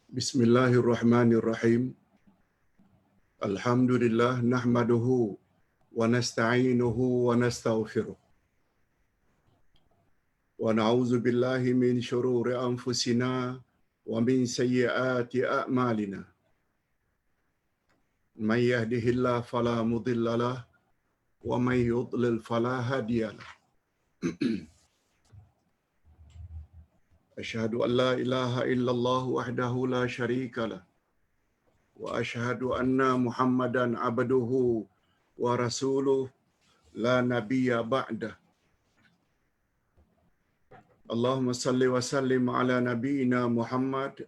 Bismillahirrahmanirrahim. Alhamdulillah nahmaduhu wa nasta'inuhu wa nastaghfiruh. Wa na'udzu billahi min shururi anfusina wa min sayyiati a'malina. May yahdihillahu fala mudilla lahu wa may yudlil fala hadiya lahu. Asyhadu an la ilaha illallah wahdahu la syarika lah. Wa asyhadu anna Muhammadan abduhu wa rasuluh la nabiyya ba'dah. Allahumma salli wa sallim ala nabiyyina Muhammad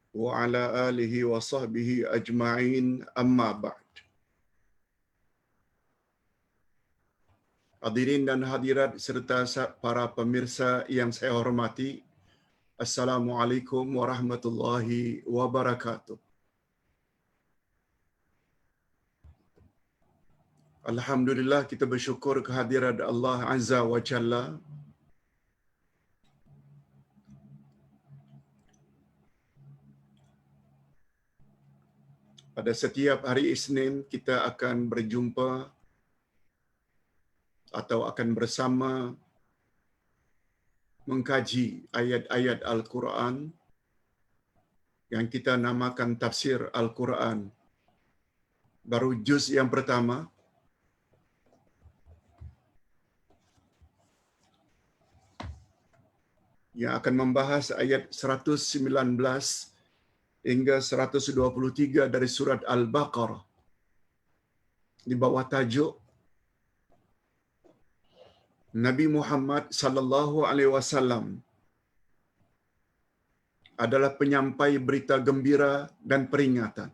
wa ala alihi wa sahbihi ajma'in, amma ba'd. Hadirin dan hadirat serta para pemirsa yang saya hormati, Assalamualaikum warahmatullahi wabarakatuh. Alhamdulillah, kita bersyukur kehadirat Allah Azza wa Jalla. Pada setiap hari Isnin kita akan berjumpa atau akan bersama mengkaji ayat-ayat Al-Quran yang kita namakan tafsir Al-Quran. Baru juz yang pertama. Yang akan membahas ayat 119 hingga 123 dari surat Al-Baqarah. Di bawah tajuk Nabi Muhammad sallallahu alaihi wasallam adalah penyampai berita gembira dan peringatan.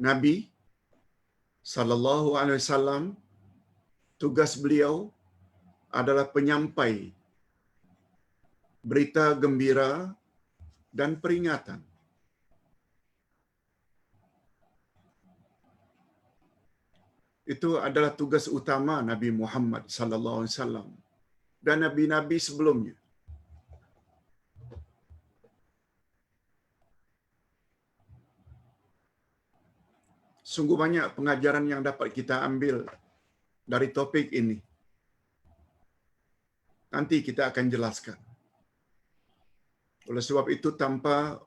Nabi sallallahu alaihi wasallam, tugas beliau adalah penyampai berita gembira dan peringatan. Itu adalah tugas utama Nabi Muhammad sallallahu alaihi wasallam dan nabi-nabi sebelumnya. Sungguh banyak pengajaran yang dapat kita ambil dari topik ini. Nanti kita akan jelaskan. Oleh sebab itu, tanpa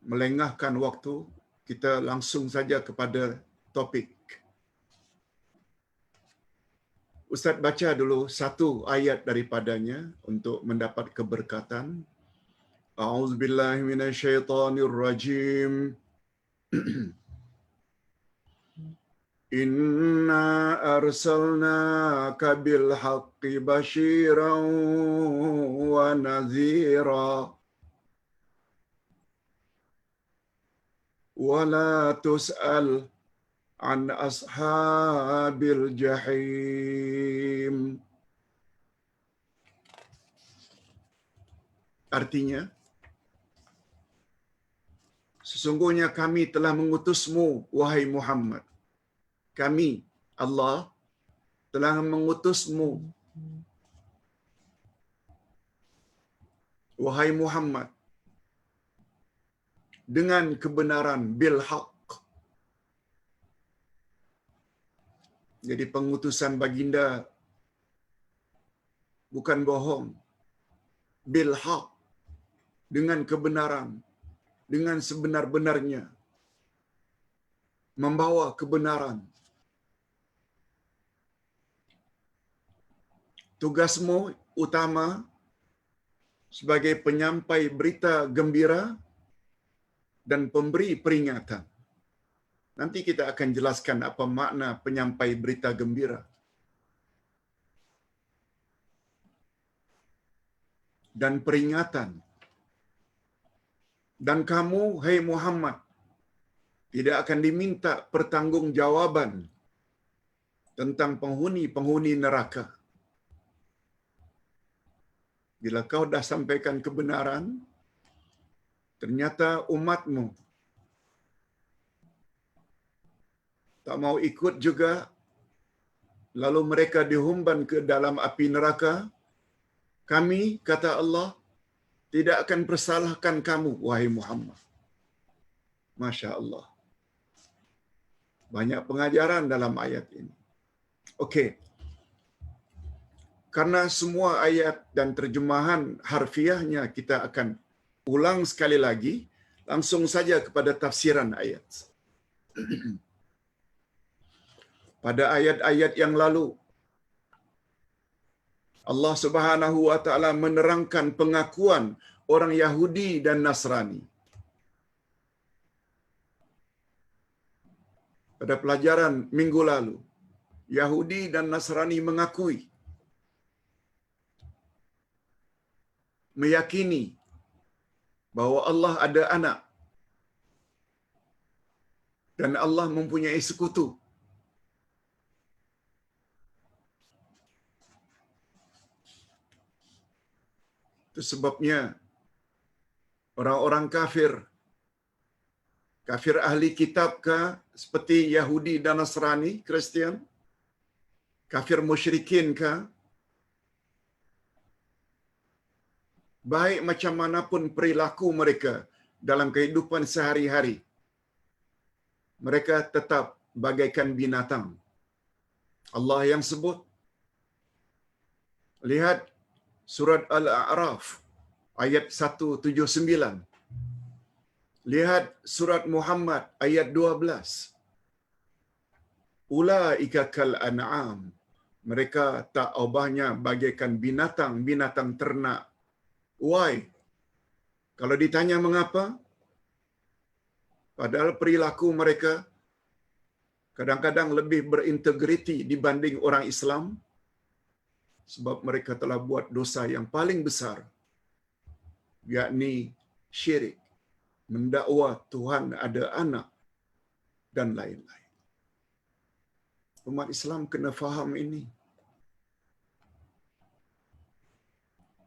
melengahkan waktu, kita langsung saja kepada topik. Ustaz baca dulu satu ayat daripadanya untuk mendapat keberkatan. A'udzubillahi minasyaitonirrajim. Inna arsalnaka bil haqqi basyiran wa nadhira wa la tus'al an ashabil jahim. Artinya, sesungguhnya kami telah mengutusmu, wahai Muhammad. Kami, Allah, telah mengutusmu, wahai Muhammad, dengan kebenaran, bil haqq. Jadi pengutusan baginda bukan bohong. Bil haqq, dengan kebenaran, dengan sebenar-benarnya, membawa kebenaran. Tugasmu utama sebagai penyampai berita gembira dan pemberi peringatan. Nanti kita akan jelaskan apa makna penyampai berita gembira dan peringatan. Dan kamu, hai Muhammad, tidak akan diminta pertanggungjawaban tentang penghuni-penghuni neraka. Bila kau dah sampaikan kebenaran, ternyata umatmu tak mau ikut juga, lalu mereka dihumban ke dalam api neraka, kami, kata Allah, tidak akan persalahkan kamu, wahai Muhammad. Masya Allah. Banyak pengajaran dalam ayat ini. Okey. Karena semua ayat dan terjemahan harfiahnya kita akan ulang sekali lagi, langsung saja kepada tafsiran ayat. Pada ayat-ayat yang lalu, Allah Subhanahu wa taala menerangkan pengakuan orang Yahudi dan Nasrani. Pada pelajaran minggu lalu, Yahudi dan Nasrani meyakini bahwa Allah ada anak dan Allah mempunyai sekutu. Itu sebabnya orang-orang kafir ahli kitab seperti Yahudi dan Nasrani, Kristian, kafir musyrikin baik macam manapun perilaku mereka dalam kehidupan sehari-hari, mereka tetap bagaikan binatang. Allah yang sebut. Lihat surat Al-A'raf ayat 179. Lihat surat Muhammad ayat 12. Ulaika kal an'am. Mereka tak ubahnya bagaikan binatang ternak. Why? Kalau ditanya mengapa? Padahal perilaku mereka kadang-kadang lebih berintegriti dibanding orang Islam, sebab mereka telah buat dosa yang paling besar, yakni syirik, mendakwa Tuhan ada anak, dan lain-lain. Umat Islam kena faham ini.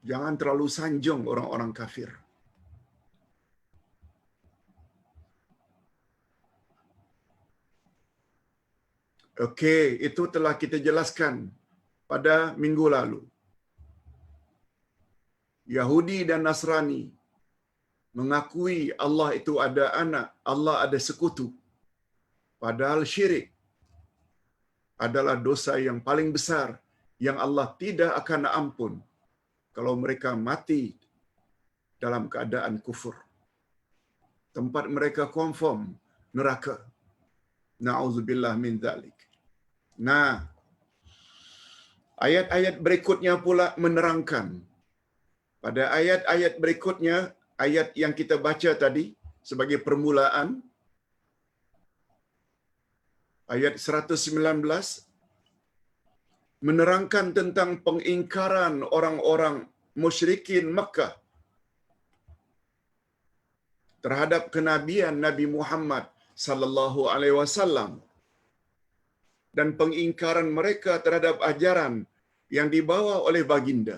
Jangan terlalu sanjung orang-orang kafir. Okey, itu telah kita jelaskan pada minggu lalu. Yahudi dan Nasrani mengakui Allah itu ada anak, Allah ada sekutu. Padahal syirik adalah dosa yang paling besar yang Allah tidak akan ampun kalau mereka mati dalam keadaan kufur. Tempat mereka confirm neraka. Na'udzubillah min dzalik. Nah, ayat-ayat berikutnya pula menerangkan. Pada ayat-ayat berikutnya, ayat yang kita baca tadi sebagai permulaan, ayat 119, menerangkan tentang pengingkaran orang-orang musyrikin Makkah terhadap kenabian Nabi Muhammad sallallahu alaihi wasallam dan pengingkaran mereka terhadap ajaran yang dibawa oleh baginda.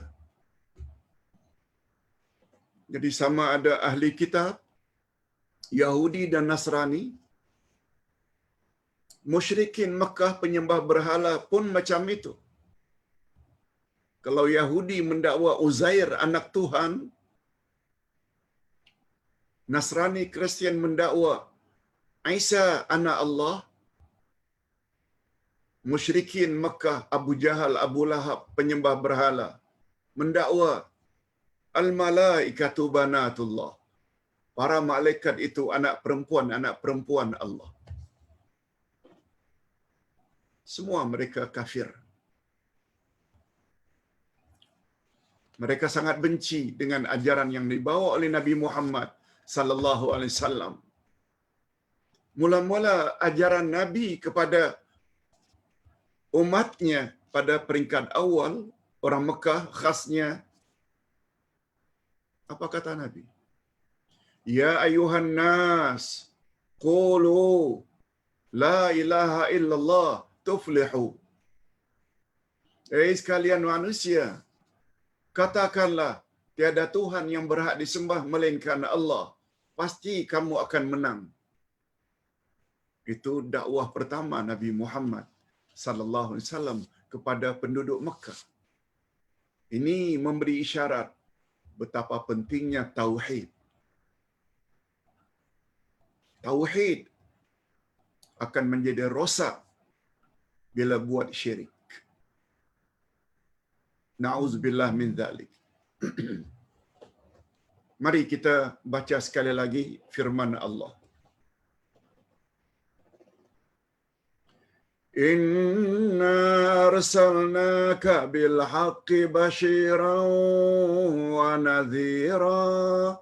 Jadi sama ada ahli kitab, Yahudi dan Nasrani, musyrikin Makkah penyembah berhala pun macam itu. Kalau Yahudi mendakwa Uzair anak Tuhan, Nasrani Kristian mendakwa Isa anak Allah, musyrikin Makkah Abu Jahal, Abu Lahab penyembah berhala mendakwa al-malaikatu banatullah. Para malaikat itu anak perempuan Allah. Semua mereka kafir. Mereka sangat benci dengan ajaran yang dibawa oleh Nabi Muhammad sallallahu alaihi wasallam. Mula-mula ajaran Nabi kepada umatnya pada peringkat awal, orang Mekah khasnya, apa kata Nabi? Ya ayuhan nas, qulu la ilaha illallah tuflihu. Sekalian manusia, katakanlah tiada Tuhan yang berhak disembah melainkan Allah, pasti kamu akan menang. Itu dakwah pertama Nabi Muhammad sallallahu alaihi wasallam kepada penduduk Mekah. Ini memberi isyarat betapa pentingnya tauhid. Tauhid akan menjadi rosak bila buat syirik. Na'udzubillah min dzalik. Mari kita baca sekali lagi firman Allah. Inna arsalnaka bil haqqi basyiran wa nadhira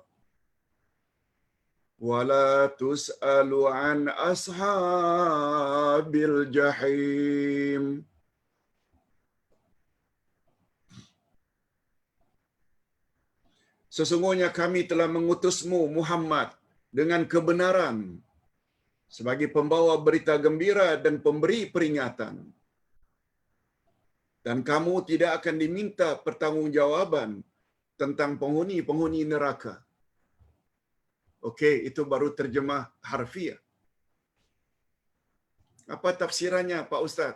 wa la tus'alu an ashabil jahim. Sesungguhnya kami telah mengutusmu Muhammad dengan kebenaran sebagai pembawa berita gembira dan pemberi peringatan. Dan kamu tidak akan diminta pertanggungjawaban tentang penghuni-penghuni neraka. Okey, itu baru terjemah harfiah. Apa tafsirannya Pak Ustaz?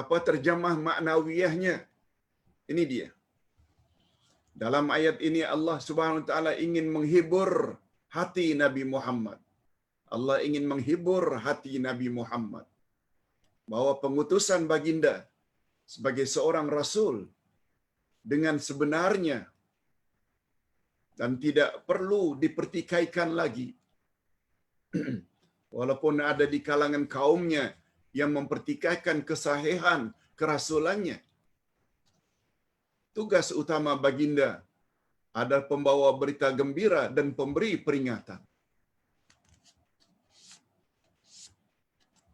Apa terjemah maknawiyahnya? Ini dia. Dalam ayat ini Allah Subhanahu wa taala ingin menghibur hati Nabi Muhammad. Allah ingin menghibur hati Nabi Muhammad bahwa pengutusan baginda sebagai seorang rasul dengan sebenarnya dan tidak perlu dipertikaikan lagi. Walaupun ada di kalangan kaumnya yang mempertikaikan kesahihan kerasulannya. Tugas utama baginda adalah pembawa berita gembira dan pemberi peringatan.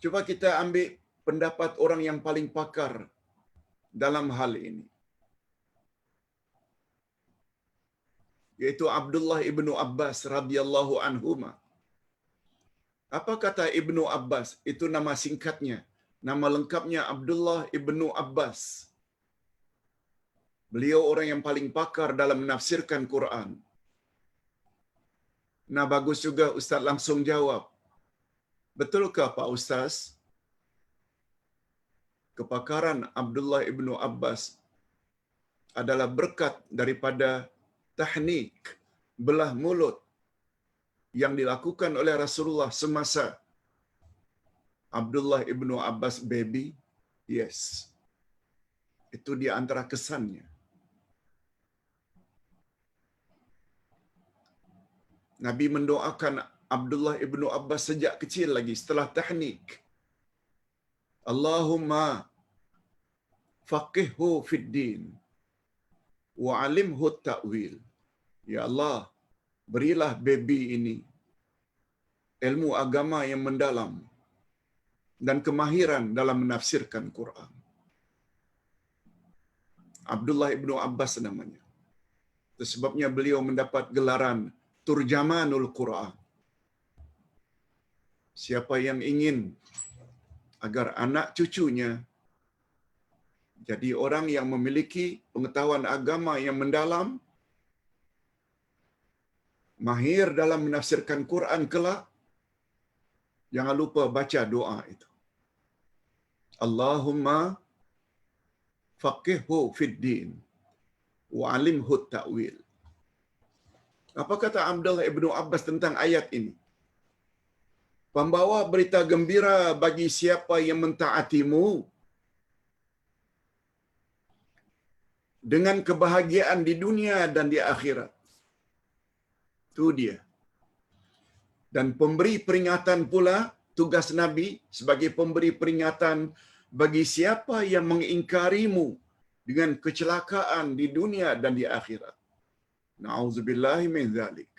Cuba kita ambil pendapat orang yang paling pakar dalam hal ini, yaitu Abdullah ibnu Abbas radhiyallahu anhuma. Apa kata Ibnu Abbas? Itu nama singkatnya. Nama lengkapnya Abdullah ibnu Abbas. Beliau orang yang paling pakar dalam menafsirkan Quran. Nah, bagus juga Ustaz langsung jawab. Betulkah Pak Ustaz? Kepakaran Abdullah ibnu Abbas adalah berkat daripada tahnik, belah mulut yang dilakukan oleh Rasulullah semasa Abdullah ibnu Abbas baby? Yes. Itu di antara kesannya. Nabi mendoakan Abdullah ibnu Abbas sejak kecil lagi setelah tahnik. Allahumma faqihhu fid din wa alimhu ta'wil. Ya Allah, berilah baby ini ilmu agama yang mendalam dan kemahiran dalam menafsirkan Quran. Abdullah ibnu Abbas namanya. Itu sebabnya beliau mendapat gelaran Turjamanul Quran. Siapa yang ingin agar anak cucunya jadi orang yang memiliki pengetahuan agama yang mendalam, mahir dalam menafsirkan Quran kelak, jangan lupa baca doa itu. Allahumma faqihhu fid din wa alimhu ta'wil. Apa kata Abdullah ibnu Abbas tentang ayat ini? Pembawa berita gembira bagi siapa yang mentaatimu dengan kebahagiaan di dunia dan di akhirat. Itu dia. Dan pemberi peringatan pula, tugas Nabi sebagai pemberi peringatan bagi siapa yang mengingkarimu dengan kecelakaan di dunia dan di akhirat. Na'udzubillahi min dzalik.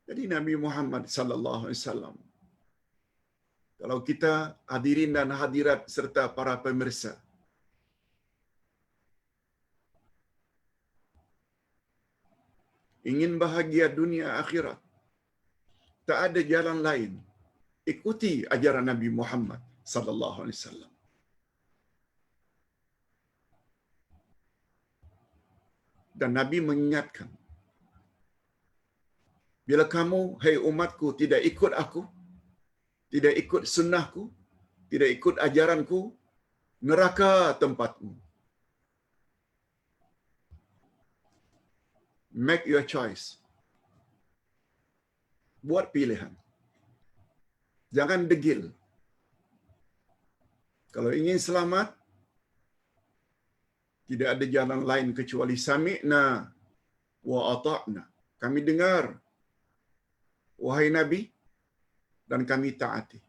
Jadi Nabi Muhammad sallallahu alaihi wasallam, kalau kita hadirin dan hadirat serta para pemirsa, ingin bahagia dunia akhirat, tak ada jalan lain. Ikuti ajaran Nabi Muhammad sallallahu alaihi wasallam. Dan Nabi mengingatkan, bila kamu, hai umatku, tidak ikut aku, tidak ikut sunnahku, tidak ikut ajaranku, neraka tempatmu. Make your choice. Buat pilihan. Jangan degil. Kalau ingin selamat, tidak ada jalan lain kecuali sami'na wa ata'na. Kami dengar, wahai Nabi, dan kami taati.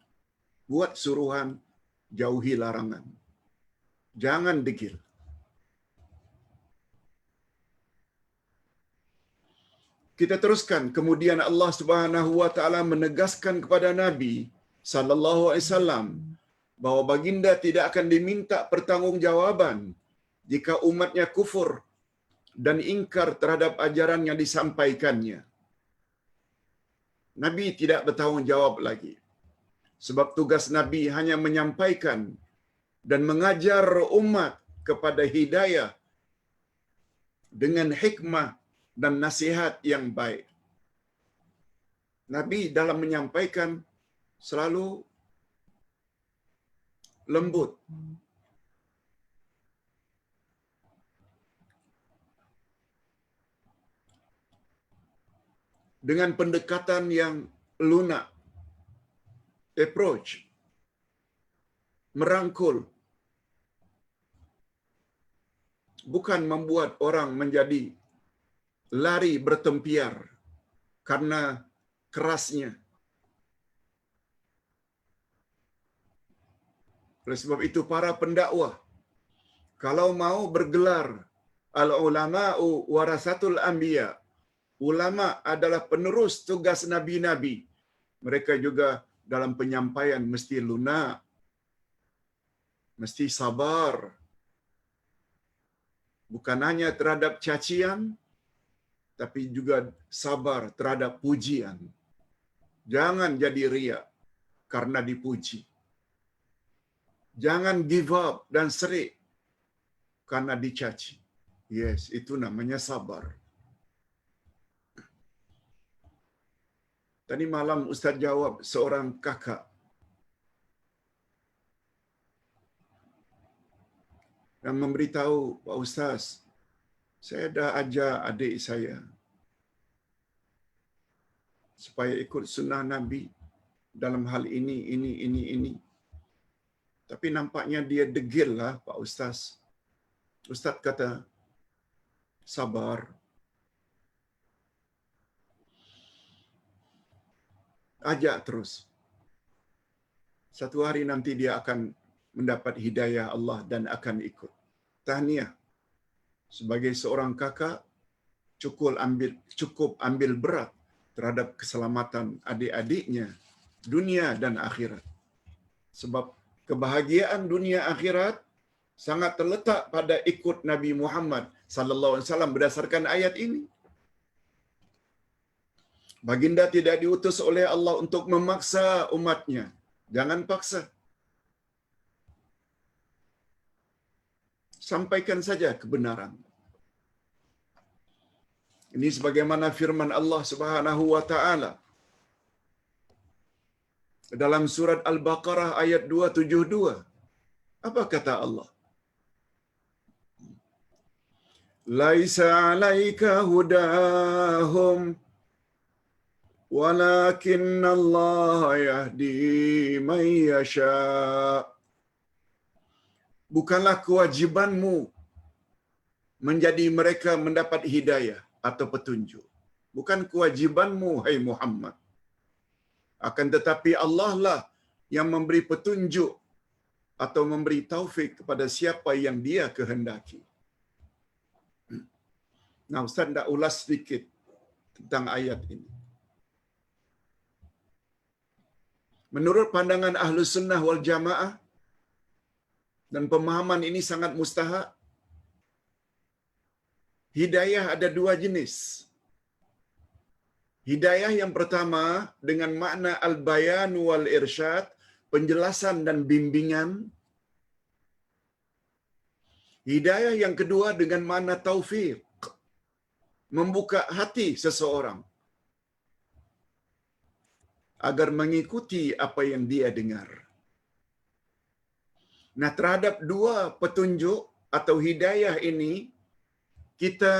Buat suruhan, jauhi larangan. Jangan degil. Kita teruskan. Kemudian Allah Subhanahu wa taala menegaskan kepada Nabi sallallahu alaihi wasallam bahwa baginda tidak akan diminta pertanggungjawaban jika umatnya kufur dan ingkar terhadap ajaran yang disampaikannya. Nabi tidak bertanggung jawab lagi. Sebab tugas Nabi hanya menyampaikan dan mengajar umat kepada hidayah dengan hikmah dan nasihat yang baik. Nabi dalam menyampaikan selalu lembut. Dengan pendekatan yang lunak. Approach. Merangkul. Bukan membuat orang menjadi lari bertempiar karena kerasnya. Oleh sebab itu para pendakwah kalau mau bergelar al-ulama'u warasatul anbiya, ulama adalah penerus tugas nabi-nabi. Mereka juga dalam penyampaian mesti lunak, mesti sabar. Bukan hanya terhadap cacian, tapi juga sabar terhadap pujian. Jangan jadi riak karena dipuji. Jangan give up dan serik karena dicaci. Yes, itu namanya sabar. Tadi malam Ustaz jawab seorang kakak yang memberitahu, Pak Ustaz, saya dah ajar adik saya supaya ikut sunnah Nabi dalam hal ini. Tapi nampaknya dia degil lah, Pak Ustaz. Ustaz kata, sabar. Ajak terus. Satu hari nanti dia akan mendapat hidayah Allah dan akan ikut. Tahniah. Sebagai seorang kakak, cukup ambil berat terhadap keselamatan adik-adiknya, dunia dan akhirat. Sebab kebahagiaan dunia akhirat sangat terletak pada ikut Nabi Muhammad sallallahu alaihi wasallam berdasarkan ayat ini. Baginda tidak diutus oleh Allah untuk memaksa umatnya. Jangan paksa. Sampaikan saja kebenaran. Ini sebagaimana firman Allah Subhanahu wa taala dalam surat Al-Baqarah ayat 272. Apa kata Allah? Laisa 'alaika hudahum walakinnallaha yahdi man yasha. Bukanlah kewajibanmu menjadi mereka mendapat hidayah atau petunjuk. Bukan kewajibanmu, hai Muhammad. Akan tetapi Allah lah yang memberi petunjuk atau memberi taufik kepada siapa yang Dia kehendaki. Nah, Ustaz nak ulas sedikit tentang ayat ini. Menurut pandangan Ahlus Sunnah wal Jamaah, dan pemahaman ini sangat mustahak, hidayah ada dua jenis. Hidayah yang pertama dengan makna al-bayan wal irsyad, penjelasan dan bimbingan. Hidayah yang kedua dengan makna taufik, membuka hati seseorang agar mengikuti apa yang dia dengar. Nah, terhadap dua petunjuk atau hidayah ini, kita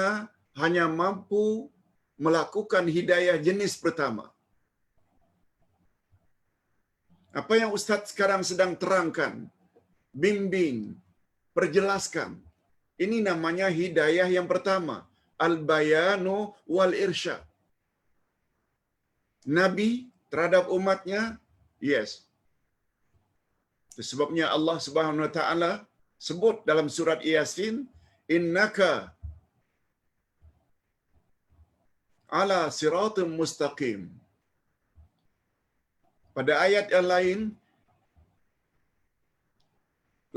hanya mampu melakukan hidayah jenis pertama. Apa yang Ustaz sekarang sedang terangkan, bimbing, perjelaskan, ini namanya hidayah yang pertama, al-bayanu wal irsyad. Nabi terhadap umatnya, yes. Sebabnya Allah Subhanahu wa taala sebut dalam surat Yasin, innaka ala siratim mustaqim. Pada ayat yang lain,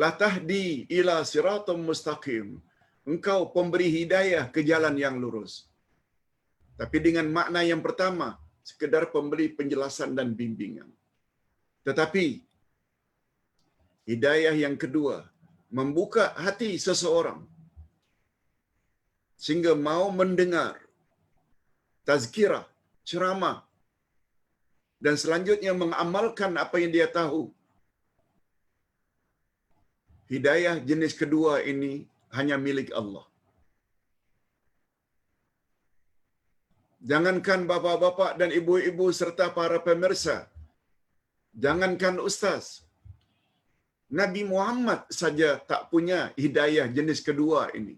la tahdi ila siratim mustaqim. Engkau pemberi hidayah ke jalan yang lurus. Tapi dengan makna yang pertama, sekedar pemberi penjelasan dan bimbingan. Tetapi hidayah yang kedua, membuka hati seseorang sehingga mau mendengar tazkirah, ceramah, dan selanjutnya mengamalkan apa yang dia tahu. Hidayah jenis kedua ini hanya milik Allah. Jangankan bapa-bapa dan ibu-ibu serta para pemirsa, jangankan ustaz, Nabi Muhammad saja tak punya hidayah jenis kedua ini.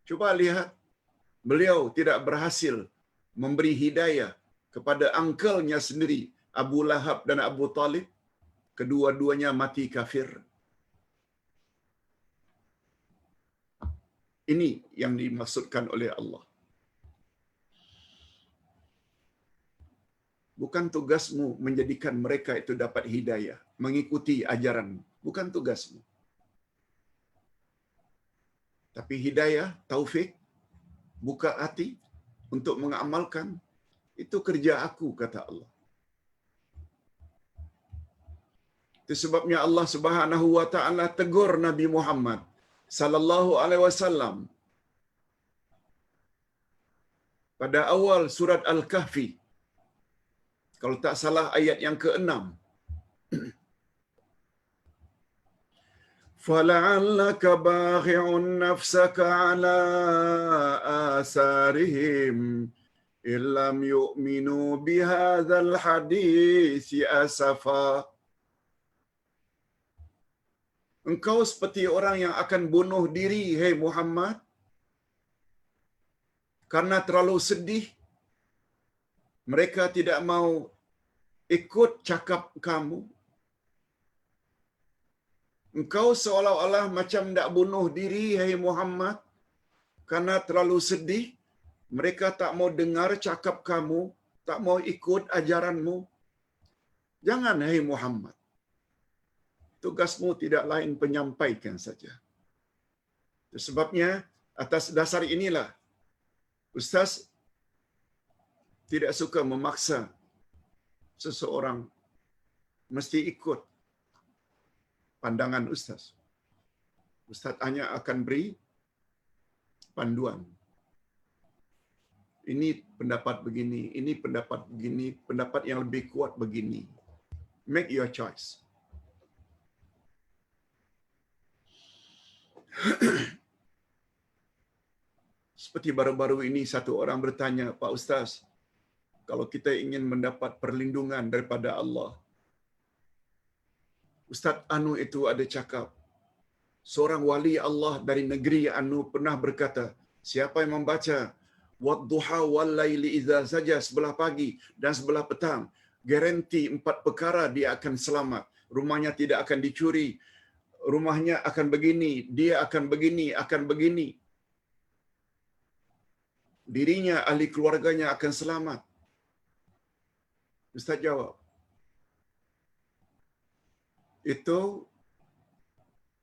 Cuba lihat, beliau tidak berhasil memberi hidayah kepada angkelnya sendiri, Abu Lahab dan Abu Talib. Kedua-duanya mati kafir. Ini yang dimaksudkan oleh Allah. Bukan tugasmu menjadikan mereka itu dapat hidayah, mengikuti ajaran. Bukan tugasmu. Tapi hidayah, taufik, buka hati untuk mengamalkan, itu kerja aku, kata Allah. Itu sebabnya Allah Subhanahu wa taala tegur Nabi Muhammad sallallahu alaihi wasallam pada awal surat Al-Kahfi. Kalau tak salah ayat yang ke-6. فَلَعَلَّكَ بَاخِعٌ نَفْسَكَ عَلَى آثَارِهِمْ إِنْ لَمْ يُؤْمِنُوا بِهَذَا الْحَدِيثِ أَسَفًا. Engkau seperti orang yang akan bunuh diri, hai Muhammad, karena terlalu sedih. Mereka tidak mau ikut cakap kamu. Engkau seolah-olah macam nak bunuh diri, hai Muhammad, karena terlalu sedih. Mereka tak mau dengar cakap kamu, tak mau ikut ajaranmu. Jangan, hai Muhammad. Tugasmu tidak lain penyampaikan saja. Sebabnya, atas dasar inilah, Ustaz tidak suka memaksa seseorang mesti ikut pandangan Ustaz. Ustaz hanya akan beri panduan. Ini pendapat begini, ini pendapat begini, pendapat yang lebih kuat begini. Make your choice. Seperti baru-baru ini satu orang bertanya, Pak Ustaz, kalau kita ingin mendapat perlindungan daripada Allah, Ustaz Anu itu ada cakap, seorang wali Allah dari negeri Anu pernah berkata, siapa yang membaca wadduha wal laili idza saja sebelah pagi dan sebelah petang, garanti 4 perkara dia akan selamat. Rumahnya tidak akan dicuri, rumahnya akan begini, dia akan begini, akan begini. Dirinya, ahli keluarganya akan selamat. Ustaz jawab, itu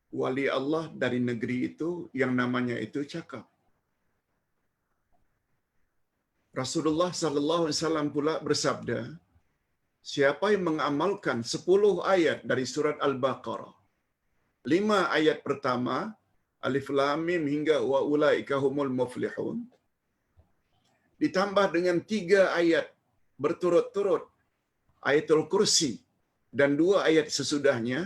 wali Allah dari negeri itu yang namanya itu cakap. Rasulullah sallallahu alaihi wasallam pula bersabda, siapa yang mengamalkan 10 ayat dari surat Al-Baqarah, 5 ayat pertama, Alif Lam Mim hingga wa ulaika humul muflihun, ditambah dengan 3 ayat berturut-turut, Ayatul Kursi, dan 2 ayat sesudahnya,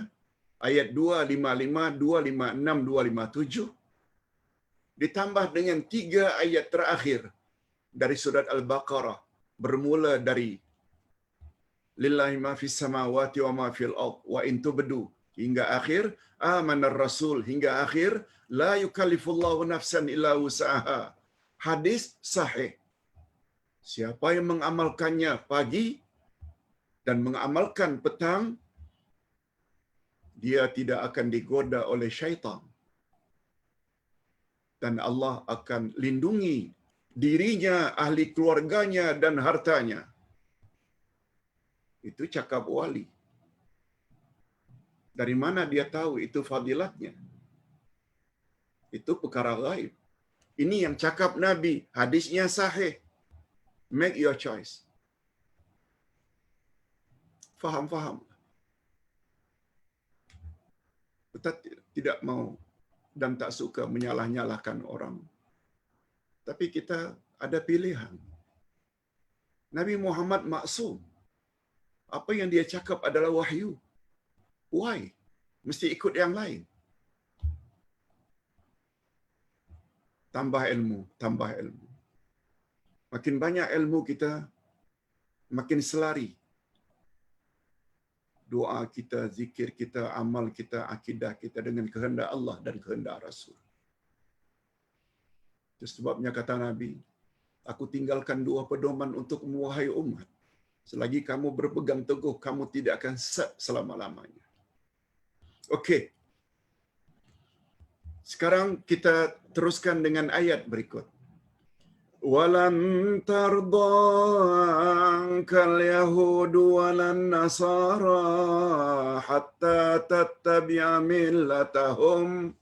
ayat 255, 256, 257 ditambah dengan 3 ayat terakhir dari surat Al-Baqarah bermula dari lillahi ma fis samawati wa ma fil ard wa in tubdu hingga akhir amanar rasul hingga akhir la yukallifullahu nafsan illa wus'aha. Hadis sahih. Siapa yang mengamalkannya pagi dan mengamalkan petang, dia tidak akan digoda oleh syaitan. Dan Allah akan lindungi dirinya, ahli keluarganya dan hartanya. Itu cakap wali. Dari mana dia tahu itu fadilatnya? Itu perkara gaib. Ini yang cakap Nabi, hadisnya sahih. Make your choice. Faham. Kita tidak mau dan tak suka menyalah-nyalahkan orang. Tapi kita ada pilihan. Nabi Muhammad maksum. Apa yang dia cakap adalah wahyu. Why? Mesti ikut yang lain. Tambah ilmu. Makin banyak ilmu kita, makin selari. Doa kita, zikir kita, amal kita, akidah kita dengan kehendak Allah dan kehendak Rasul. Itu sebabnya kata Nabi, aku tinggalkan 2 pedoman untukmu wahai umat. Selagi kamu berpegang teguh, kamu tidak akan sesat selama-lamanya. Okey. Sekarang kita teruskan dengan ayat berikut. Walan tarda ankal yahudu walan nasara hatta tattabi'a millatahum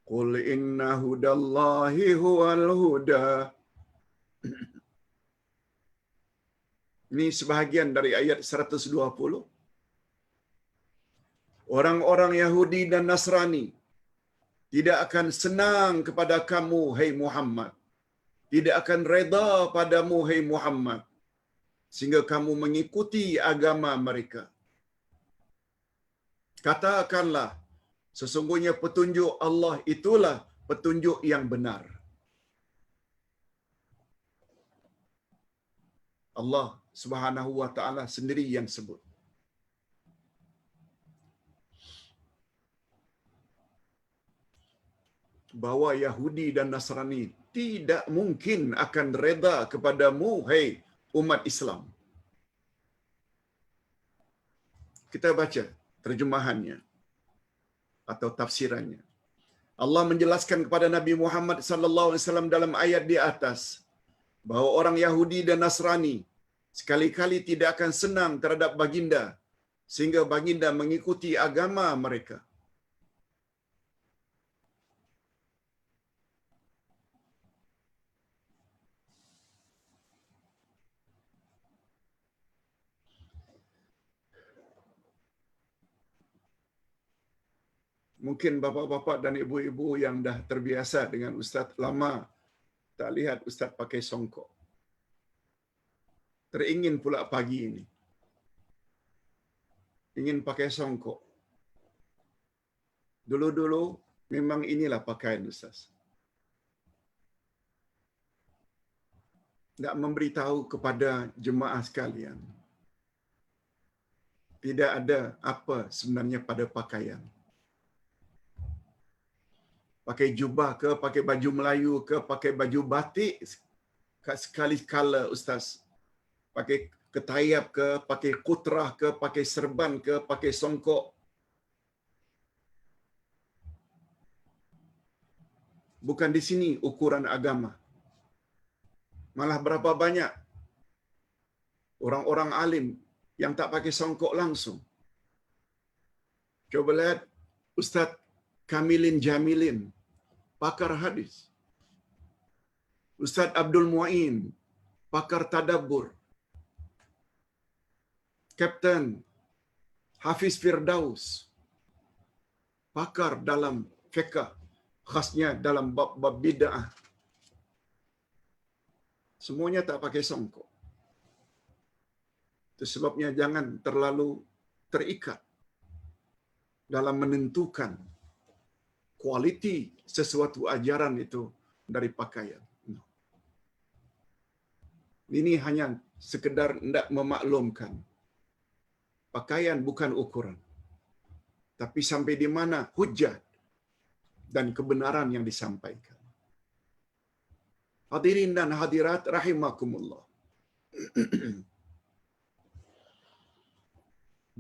qul inna hudallahi huwal huda. Ini sebahagian dari ayat 120. Orang-orang Yahudi dan Nasrani tidak akan senang kepada kamu, hai Muhammad. Tidak akan reda padamu, hai Muhammad. Sehingga kamu mengikuti agama mereka. Katakanlah, sesungguhnya petunjuk Allah itulah petunjuk yang benar. Allah Subhanahu wa taala sendiri yang sebut. Bahwa Yahudi dan Nasrani tidak mungkin akan reda kepadamu, hai umat Islam. Kita baca terjemahannya atau tafsirannya. Allah menjelaskan kepada Nabi Muhammad sallallahu alaihi wasallam dalam ayat di atas bahwa orang Yahudi dan Nasrani sekali-kali tidak akan senang terhadap baginda sehingga baginda mengikuti agama mereka. Mungkin bapa-bapa dan ibu-ibu yang dah terbiasa dengan ustaz lama tak lihat ustaz pakai songkok. Teringin pula pagi ini. Ingin pakai songkok. Dulu-dulu memang inilah pakaian ustaz. Nak memberitahu kepada jemaah sekalian. Tidak ada apa sebenarnya pada pakaian. Pakai jubah ke, pakai baju Melayu ke, pakai baju batik sekali-kala ustaz. Pakai ketayap ke, pakai kutrah ke, pakai serban ke, pakai songkok. Bukan di sini ukuran agama. Malah berapa banyak orang-orang alim yang tak pakai songkok langsung. Coba lihat Ustaz Kamilin Jamilin, pakar hadis. Ustaz Abdul Mu'in, pakar tadabbur. Kapten Hafiz Firdaus, pakar dalam fiqh, khasnya dalam bab bid'ah. Semuanya tak pakai songkok. Itu sebabnya jangan terlalu terikat dalam menentukan kualiti sesuatu ajaran itu dari pakaian. Ini hanya sekedar hendak memaklumkan. Pakaian bukan ukuran. Tapi sampai di mana hujjah dan kebenaran yang disampaikan. Hadirin dan hadirat rahimakumullah.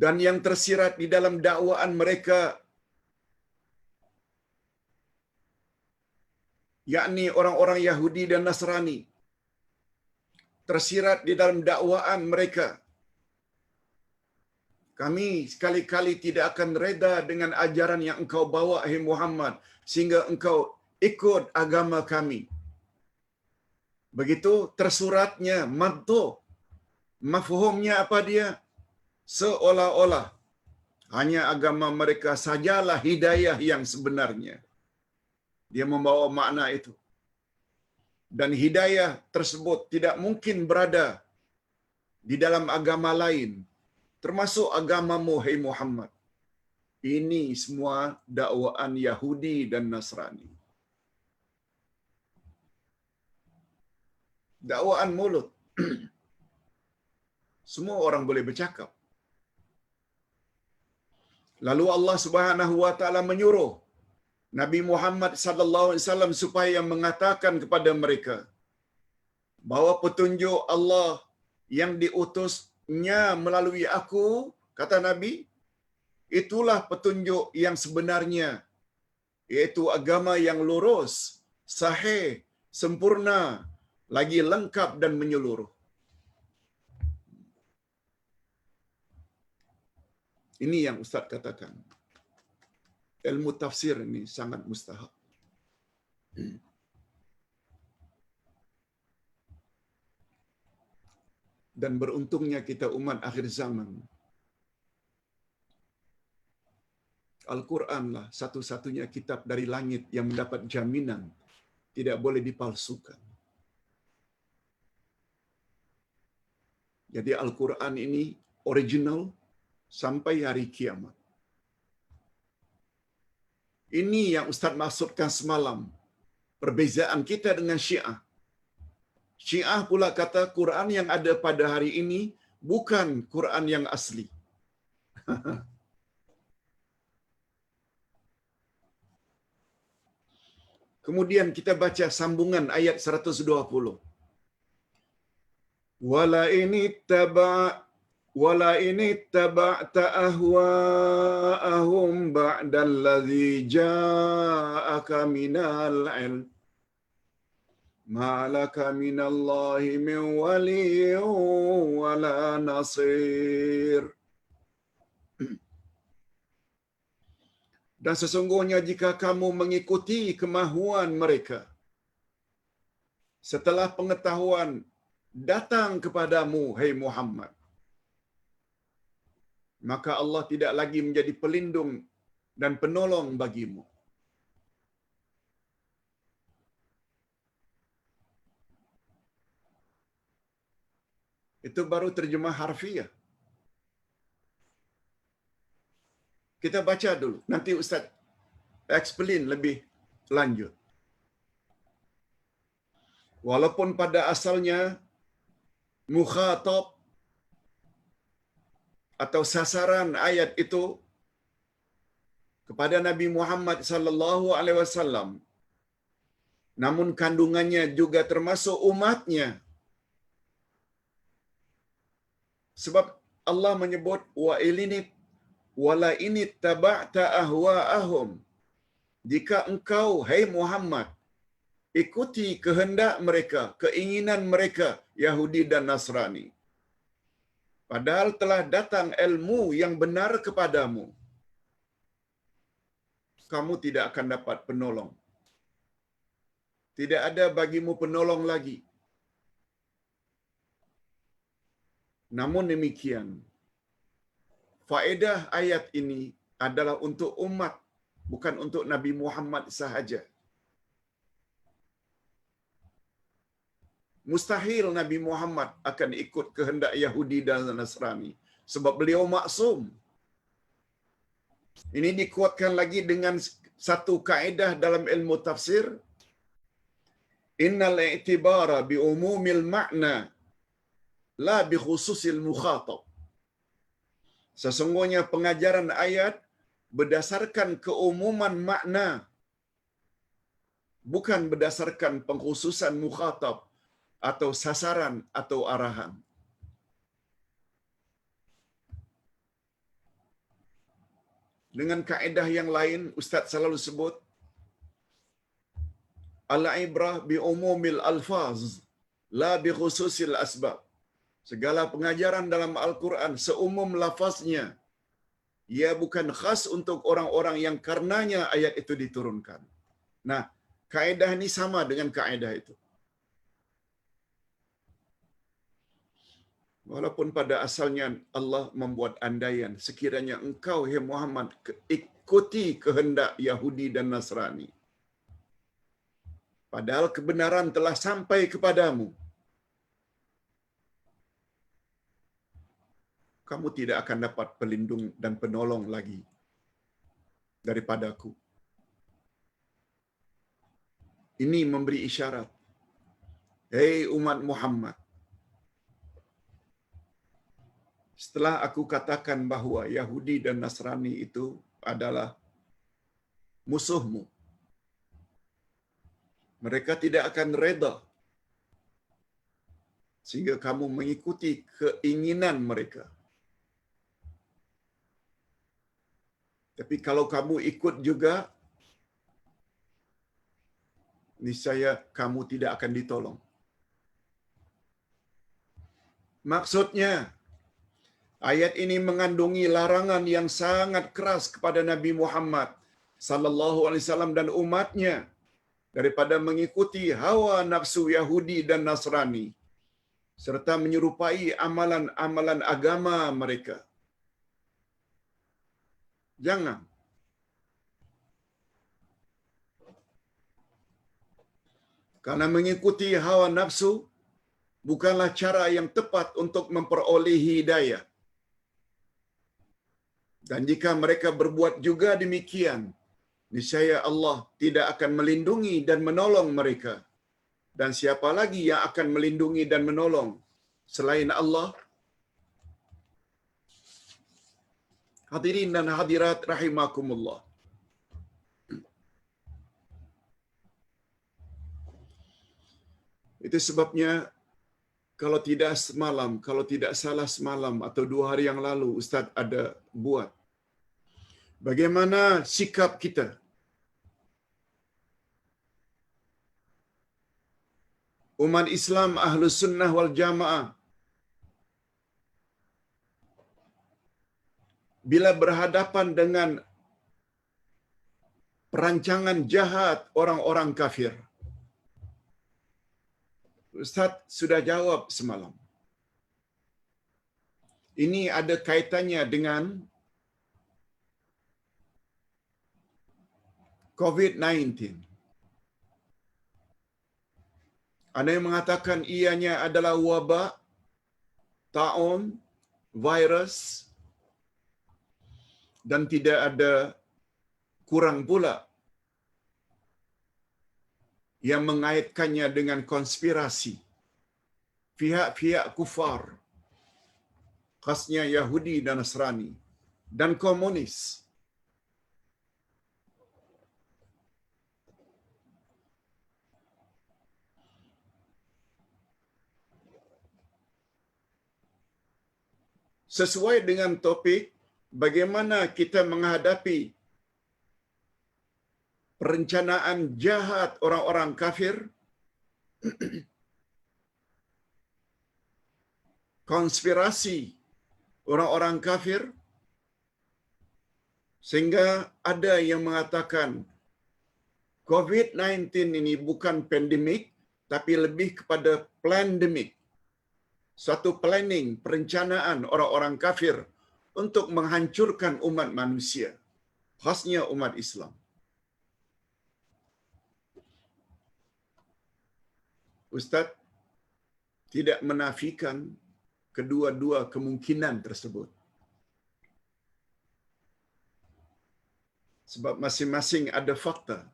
Dan yang tersirat di dalam dakwaan mereka, yakni orang-orang Yahudi dan Nasrani, tersirat di dalam dakwaan mereka, kami sekali-kali tidak akan reda dengan ajaran yang engkau bawa, hai Muhammad, sehingga engkau ikut agama kami. Begitu tersuratnya, maddo. Mafhumnya apa dia? Seolah-olah hanya agama mereka sajalah hidayah yang sebenarnya. Dia membawa makna itu. Dan hidayah tersebut tidak mungkin berada di dalam agama lain, termasuk agamamu, hai Muhammad. Ini semua dakwaan Yahudi dan Nasrani. Dakwaan mulut. Semua orang boleh bercakap. Lalu Allah Subhanahu wa taala menyuruh Nabi Muhammad sallallahu alaihi wasallam supaya mengatakan kepada mereka bahwa petunjuk Allah yang diutusnya melalui aku, kata Nabi, itulah petunjuk yang sebenarnya, yaitu agama yang lurus, sahih, sempurna, lagi lengkap dan menyeluruh. Ini yang Ustaz katakan. Ilmu tafsir ini sangat mustahak. Dan beruntungnya kita umat akhir zaman. Al-Quran lah satu-satunya kitab dari langit yang mendapat jaminan tidak boleh dipalsukan. Jadi Al-Quran ini original sampai hari kiamat. Ini yang Ustaz maksudkan semalam. Perbezaan kita dengan Syiah. Syiah pula kata Quran yang ada pada hari ini bukan Quran yang asli. Kemudian kita baca sambungan ayat 120. Wala ini taba'ta ahwa'ahum ba'dallazi ja'aka minal ilm ma laka minallahi min waliyyin wala nasir. Dan sesungguhnya jika kamu mengikuti kemahuan mereka setelah pengetahuan datang kepadamu, hai Muhammad, maka Allah tidak lagi menjadi pelindung dan penolong bagimu. Itu baru terjemah harfiah. Kita baca dulu, nanti Ustaz explain lebih lanjut. Walaupun pada asalnya mukhatab atau sasaran ayat itu kepada Nabi Muhammad sallallahu alaihi wasallam, namun kandungannya juga termasuk umatnya. Sebab Allah menyebut wala ini taba'ta ahwa'ahum, jika engkau, hai Muhammad, ikuti kehendak mereka, keinginan mereka, Yahudi dan Nasrani, padahal telah datang ilmu yang benar kepadamu, kamu tidak akan dapat penolong. Tidak ada bagimu penolong lagi. Namun demikian, faedah ayat ini adalah untuk umat, bukan untuk Nabi Muhammad sahaja. Mustahil Nabi Muhammad akan ikut kehendak Yahudi dan Nasrani sebab beliau maksum. Ini dikuatkan lagi dengan satu kaedah dalam ilmu tafsir, innal i'tibara bi umumil ma'na la bi khususil mukhatab. Sesungguhnya pengajaran ayat berdasarkan keumuman makna, bukan berdasarkan pengkhususan mukhatab atau sasaran atau arahan. Dengan kaedah yang lain, Ustaz selalu sebut, al-ibrah bi umumil alfaz, la bi khususil asbab. Segala pengajaran dalam Al-Quran seumum lafaznya. Ia bukan khas untuk orang-orang yang karenanya ayat itu diturunkan. Nah, kaedah ini sama dengan kaedah itu. Walaupun pada asalnya Allah membuat andaian, sekiranya engkau, hai Muhammad, ikuti kehendak Yahudi dan Nasrani. Padahal kebenaran telah sampai kepadamu. Kamu tidak akan dapat pelindung dan penolong lagi daripadaku. Ini memberi isyarat. Hei umat Muhammad, setelah aku katakan bahawa Yahudi dan Nasrani itu adalah musuhmu, mereka tidak akan reda sehingga kamu mengikuti keinginan mereka. Tapi kalau kamu ikut juga, niscaya kamu tidak akan ditolong. Maksudnya, ayat ini mengandungi larangan yang sangat keras kepada Nabi Muhammad sallallahu alaihi wasallam dan umatnya daripada mengikuti hawa nafsu Yahudi dan Nasrani serta menyerupai amalan-amalan agama mereka. Jangan. Karena mengikuti hawa nafsu bukanlah cara yang tepat untuk memperoleh hidayah. Dan jika mereka berbuat juga demikian, niscaya Allah tidak akan melindungi dan menolong mereka. Dan siapa lagi yang akan melindungi dan menolong selain Allah? Hadirin dan hadirat rahimakumullah. Itu sebabnya kalau tidak salah semalam atau 2 hari yang lalu Ustaz ada buat bagaimana sikap kita umat Islam Ahlus Sunnah wal Jamaah bila berhadapan dengan perancangan jahat orang-orang kafir. Ustaz sudah jawab semalam. Ini ada kaitannya dengan COVID-19. Ada yang mengatakan ianya adalah wabak, taun, virus, dan tidak ada kurang pula yang mengaitkannya dengan konspirasi pihak-pihak kufar, khasnya Yahudi dan Nasrani, dan komunis. Sesuai dengan topik, bagaimana kita menghadapi perencanaan jahat orang-orang kafir, konspirasi orang-orang kafir, sehingga ada yang mengatakan COVID-19 ini bukan pandemik, tapi lebih kepada plandemik. Suatu planning, perencanaan orang-orang kafir untuk menghancurkan umat manusia, khasnya umat Islam. Ustaz tidak menafikan kedua-dua kemungkinan tersebut. Sebab masing-masing ada fakta.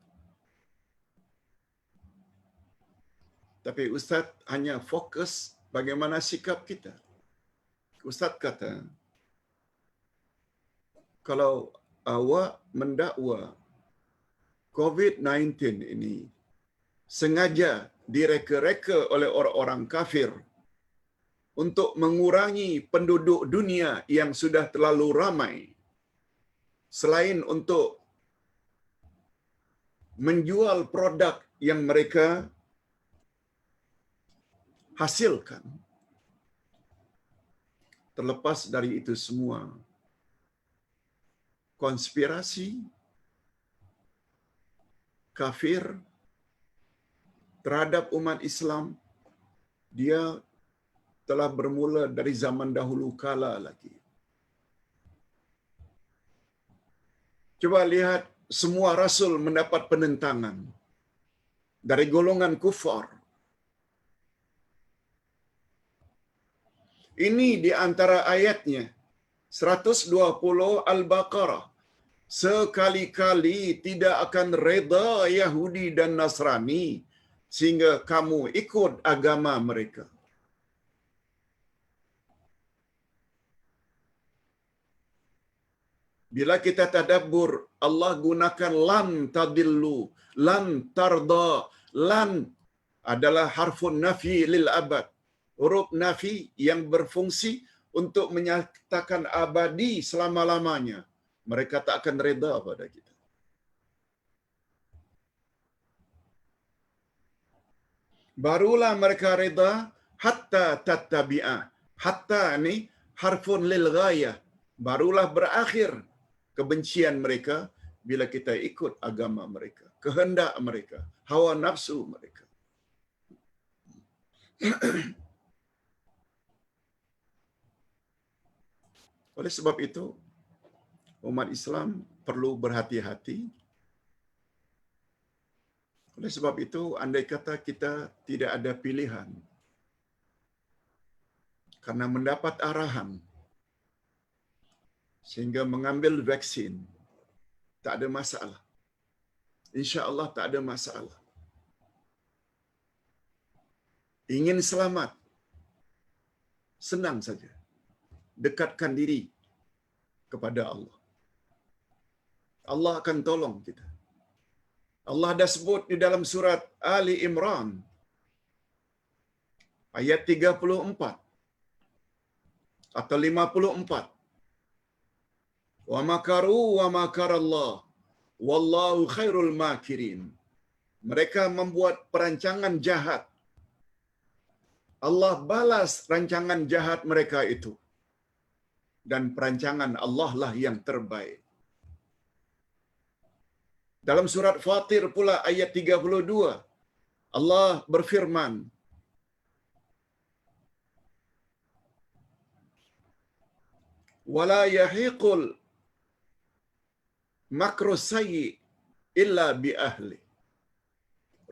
Tapi Ustaz hanya fokus bagaimana sikap kita. Ustaz kata, kalau awak mendakwa COVID-19 ini sengaja direka-reka oleh orang-orang kafir untuk mengurangi penduduk dunia yang sudah terlalu ramai, selain untuk menjual produk yang mereka hasilkan. Terlepas dari itu semua, konspirasi kafir terhadap umat Islam, dia telah bermula dari zaman dahulu kala lagi. Coba lihat, semua rasul mendapat penentangan dari golongan kufar. Ini di antara ayatnya 120 Al-Baqarah. Sekali-kali tidak akan reda Yahudi dan Nasrani sehingga kamu ikut agama mereka. Bila kita tadabbur, Allah gunakan lan tadillu, lan tarda. Lan adalah harfun nafi lil abad. Huruf nafi yang berfungsi untuk menyatakan abadi selama-lamanya. Mereka tak akan reda pada kita. Barulah mereka reda hatta tattabi'a. Hatta ni harfun lil ghayah. Barulah berakhir kebencian mereka bila kita ikut agama mereka, kehendak mereka, hawa nafsu mereka. Oleh sebab itu, umat Islam perlu berhati-hati. Oleh sebab itu, andai kata kita tidak ada pilihan, karena mendapat arahan sehingga mengambil vaksin, tak ada masalah. InsyaAllah tak ada masalah. Ingin selamat, senang saja. Dekatkan diri kepada Allah. Allah akan tolong kita. Allah dah sebut di dalam surat Ali Imran ayat 34 atau 54. Wa makaru wa makarallah wallahu khairul makirin. Mereka membuat perancangan jahat. Allah balas rancangan jahat mereka itu. Dan perancangan Allah lah yang terbaik. Dalam surat Fatir pula ayat 32, Allah berfirman, wala yahiqul makru sayyi illa bi ahli.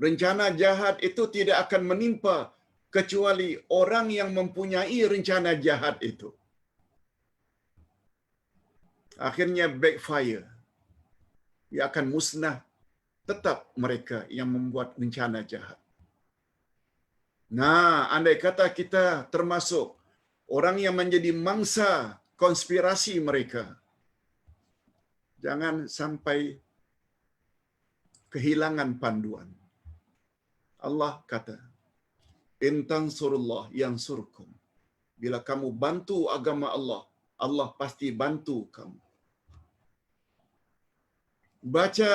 Rencana jahat itu tidak akan menimpa kecuali orang yang mempunyai rencana jahat itu. Akhirnya backfire. Ia akan musnah tetap mereka yang membuat rencana jahat. Nah, andai kata kita termasuk orang yang menjadi mangsa konspirasi mereka, jangan sampai kehilangan panduan. Allah kata, in tansurullah yansurkum. Bila kamu bantu agama Allah, Allah pasti bantu kamu. Baca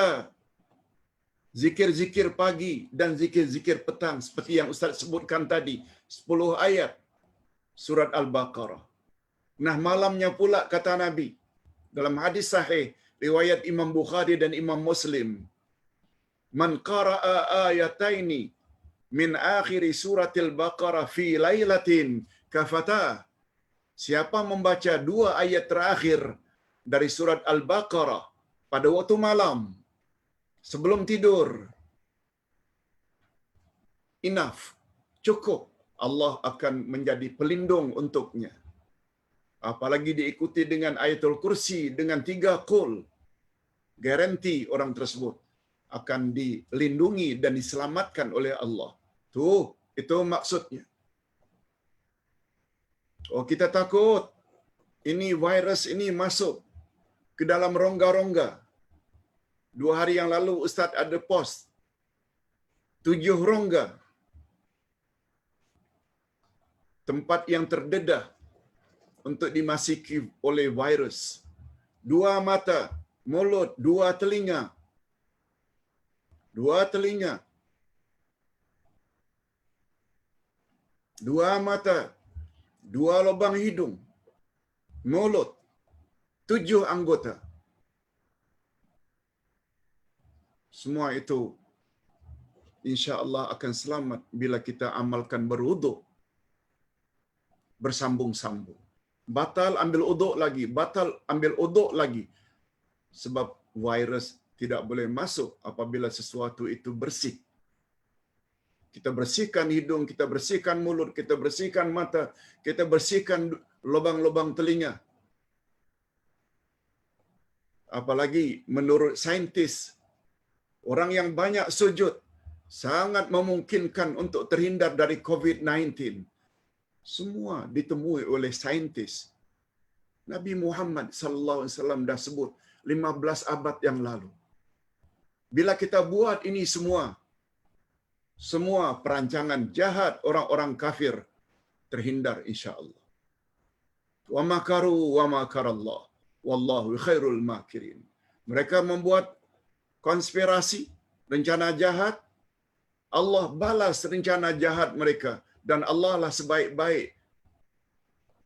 zikir-zikir pagi dan zikir-zikir petang seperti yang Ustaz sebutkan tadi, 10 ayat surat Al-Baqarah. Nah, malamnya pula kata Nabi dalam hadis sahih riwayat Imam Bukhari dan Imam Muslim, man qara'a ayataini min akhir suratil Baqarah fi lailatin kafata. Siapa membaca 2 ayat terakhir dari surat Al-Baqarah pada waktu malam sebelum tidur, enough, cukup. Allah akan menjadi pelindung untuknya. Apalagi diikuti dengan ayatul kursi dengan 3 qul. Garanti orang tersebut akan dilindungi dan diselamatkan oleh Allah. Tuh, itu maksudnya. Oh, kita takut ini virus ini masuk ke dalam rongga-rongga. 2 hari yang lalu Ustaz ada post 7 rongga tempat yang terdedah untuk dimasuki oleh virus. 2 mata, mulut, 2 telinga. 2 telinga. 2 mata, 2 lubang hidung, mulut, 7 anggota. Semua itu insya-Allah akan selamat bila kita amalkan berwuduk bersambung-sambung. Batal ambil uduk lagi, batal ambil uduk lagi. Sebab virus tidak boleh masuk apabila sesuatu itu bersih. Kita bersihkan hidung, kita bersihkan mulut, kita bersihkan mata, kita bersihkan lubang-lubang telinga. Apalagi menurut saintis, orang yang banyak sujud sangat memungkinkan untuk terhindar dari COVID-19. Semua ditemui oleh saintis. Nabi Muhammad sallallahu alaihi wasallam dah sebut 15 abad yang lalu. Bila kita buat ini semua perancangan jahat orang-orang kafir terhindar insya-Allah. Wa makaru wa makarallah wallahu khairul makirin. Mereka membuat konspirasi, rencana jahat, Allah balas rencana jahat mereka dan Allah lah sebaik-baik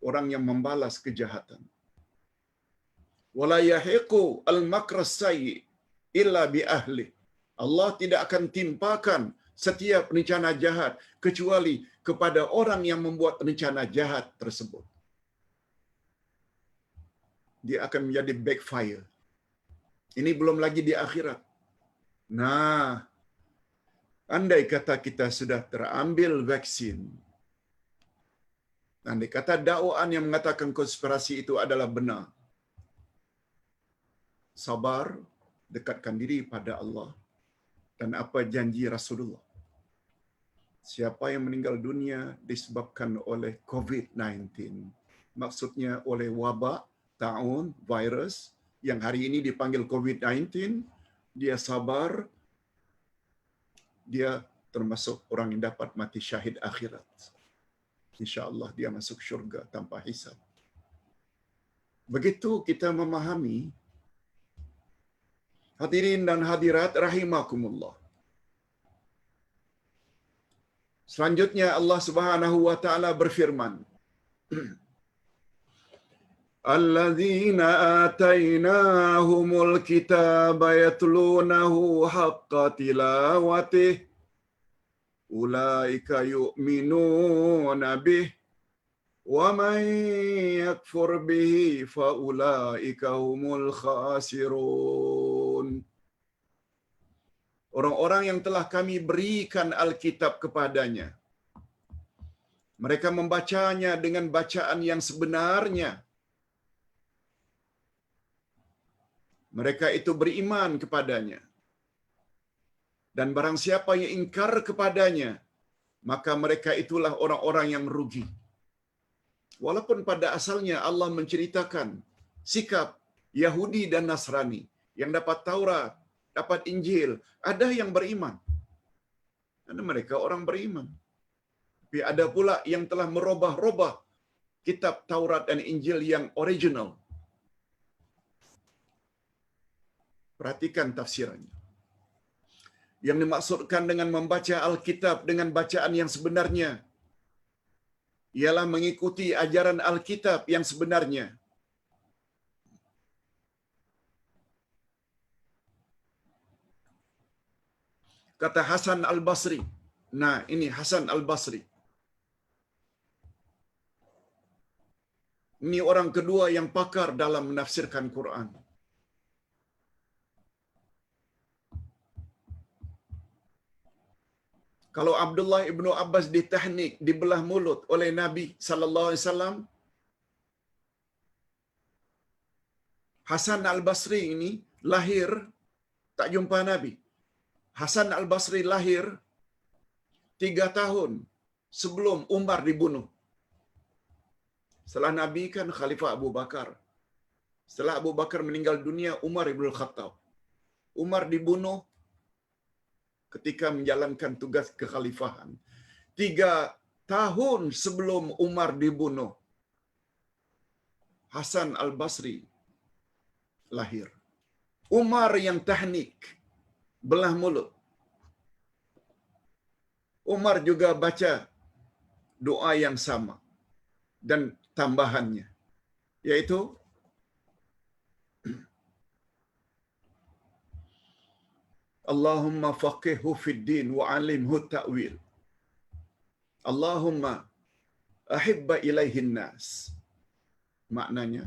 orang yang membalas kejahatan. Wala yahiqu al-makra sayyi illa bi ahli. Allah tidak akan timpakan setiap rencana jahat kecuali kepada orang yang membuat rencana jahat tersebut. Dia akan menjadi backfire. Ini belum lagi di akhirat. Nah, andai kata kita sudah terambil vaksin, andai kata dakwaan yang mengatakan konspirasi itu adalah benar, sabar, dekatkan diri pada Allah dan apa janji Rasulullah. Siapa yang meninggal dunia disebabkan oleh COVID-19, maksudnya oleh wabak, taun, virus yang hari ini dipanggil COVID-19, dia sabar, dia termasuk orang yang dapat mati syahid akhirat. InsyaAllah dia masuk syurga tanpa hisab. Begitu kita memahami, hadirin dan hadirat rahimakumullah. Selanjutnya Allah Subhanahu wa taala berfirman, Alladzina atainahumul kitaba yatlunahu haqqa tilawatih ulaika yu'minuna bih wa man yakfur bihi fa ulaika humul khasirun. Orang-orang yang telah kami berikan Alkitab kepadanya, mereka membacanya dengan bacaan yang sebenarnya. Mereka itu beriman kepadanya. Dan barang siapa yang ingkar kepadanya, maka mereka itulah orang-orang yang merugi. Walaupun pada asalnya Allah menceritakan sikap Yahudi dan Nasrani yang dapat Taurat, dapat Injil, ada yang beriman. Karena mereka orang beriman. Tapi ada pula yang telah merubah-rubah kitab Taurat dan Injil yang original. Perhatikan tafsirannya. Yang dimaksudkan dengan membaca Alkitab dengan bacaan yang sebenarnya ialah mengikuti ajaran Alkitab yang sebenarnya. Kata Hasan Al-Basri. Nah, ini Hasan Al-Basri. Ini orang kedua yang pakar dalam menafsirkan Quran. Kalau Abdullah ibnu Abbas ditahnik, dibelah mulut oleh Nabi sallallahu alaihi wasallam, Hasan Al-Basri ini lahir tak jumpa Nabi. Hasan Al-Basri lahir 3 tahun sebelum Umar dibunuh. Setelah Nabi kan Khalifah Abu Bakar. Setelah Abu Bakar meninggal dunia, Umar Ibn Khattab. Umar dibunuh ketika menjalankan tugas kekhalifahan. 3 tahun sebelum Umar dibunuh, Hasan Al-Basri lahir. Umar yang tahnik, belah mulut. Umar juga baca doa yang sama dan tambahannya, yaitu Allahumma faqihhu fid din wa 'allimhu ta'wil. Allahumma ahibba ilaihin nas. Maknanya,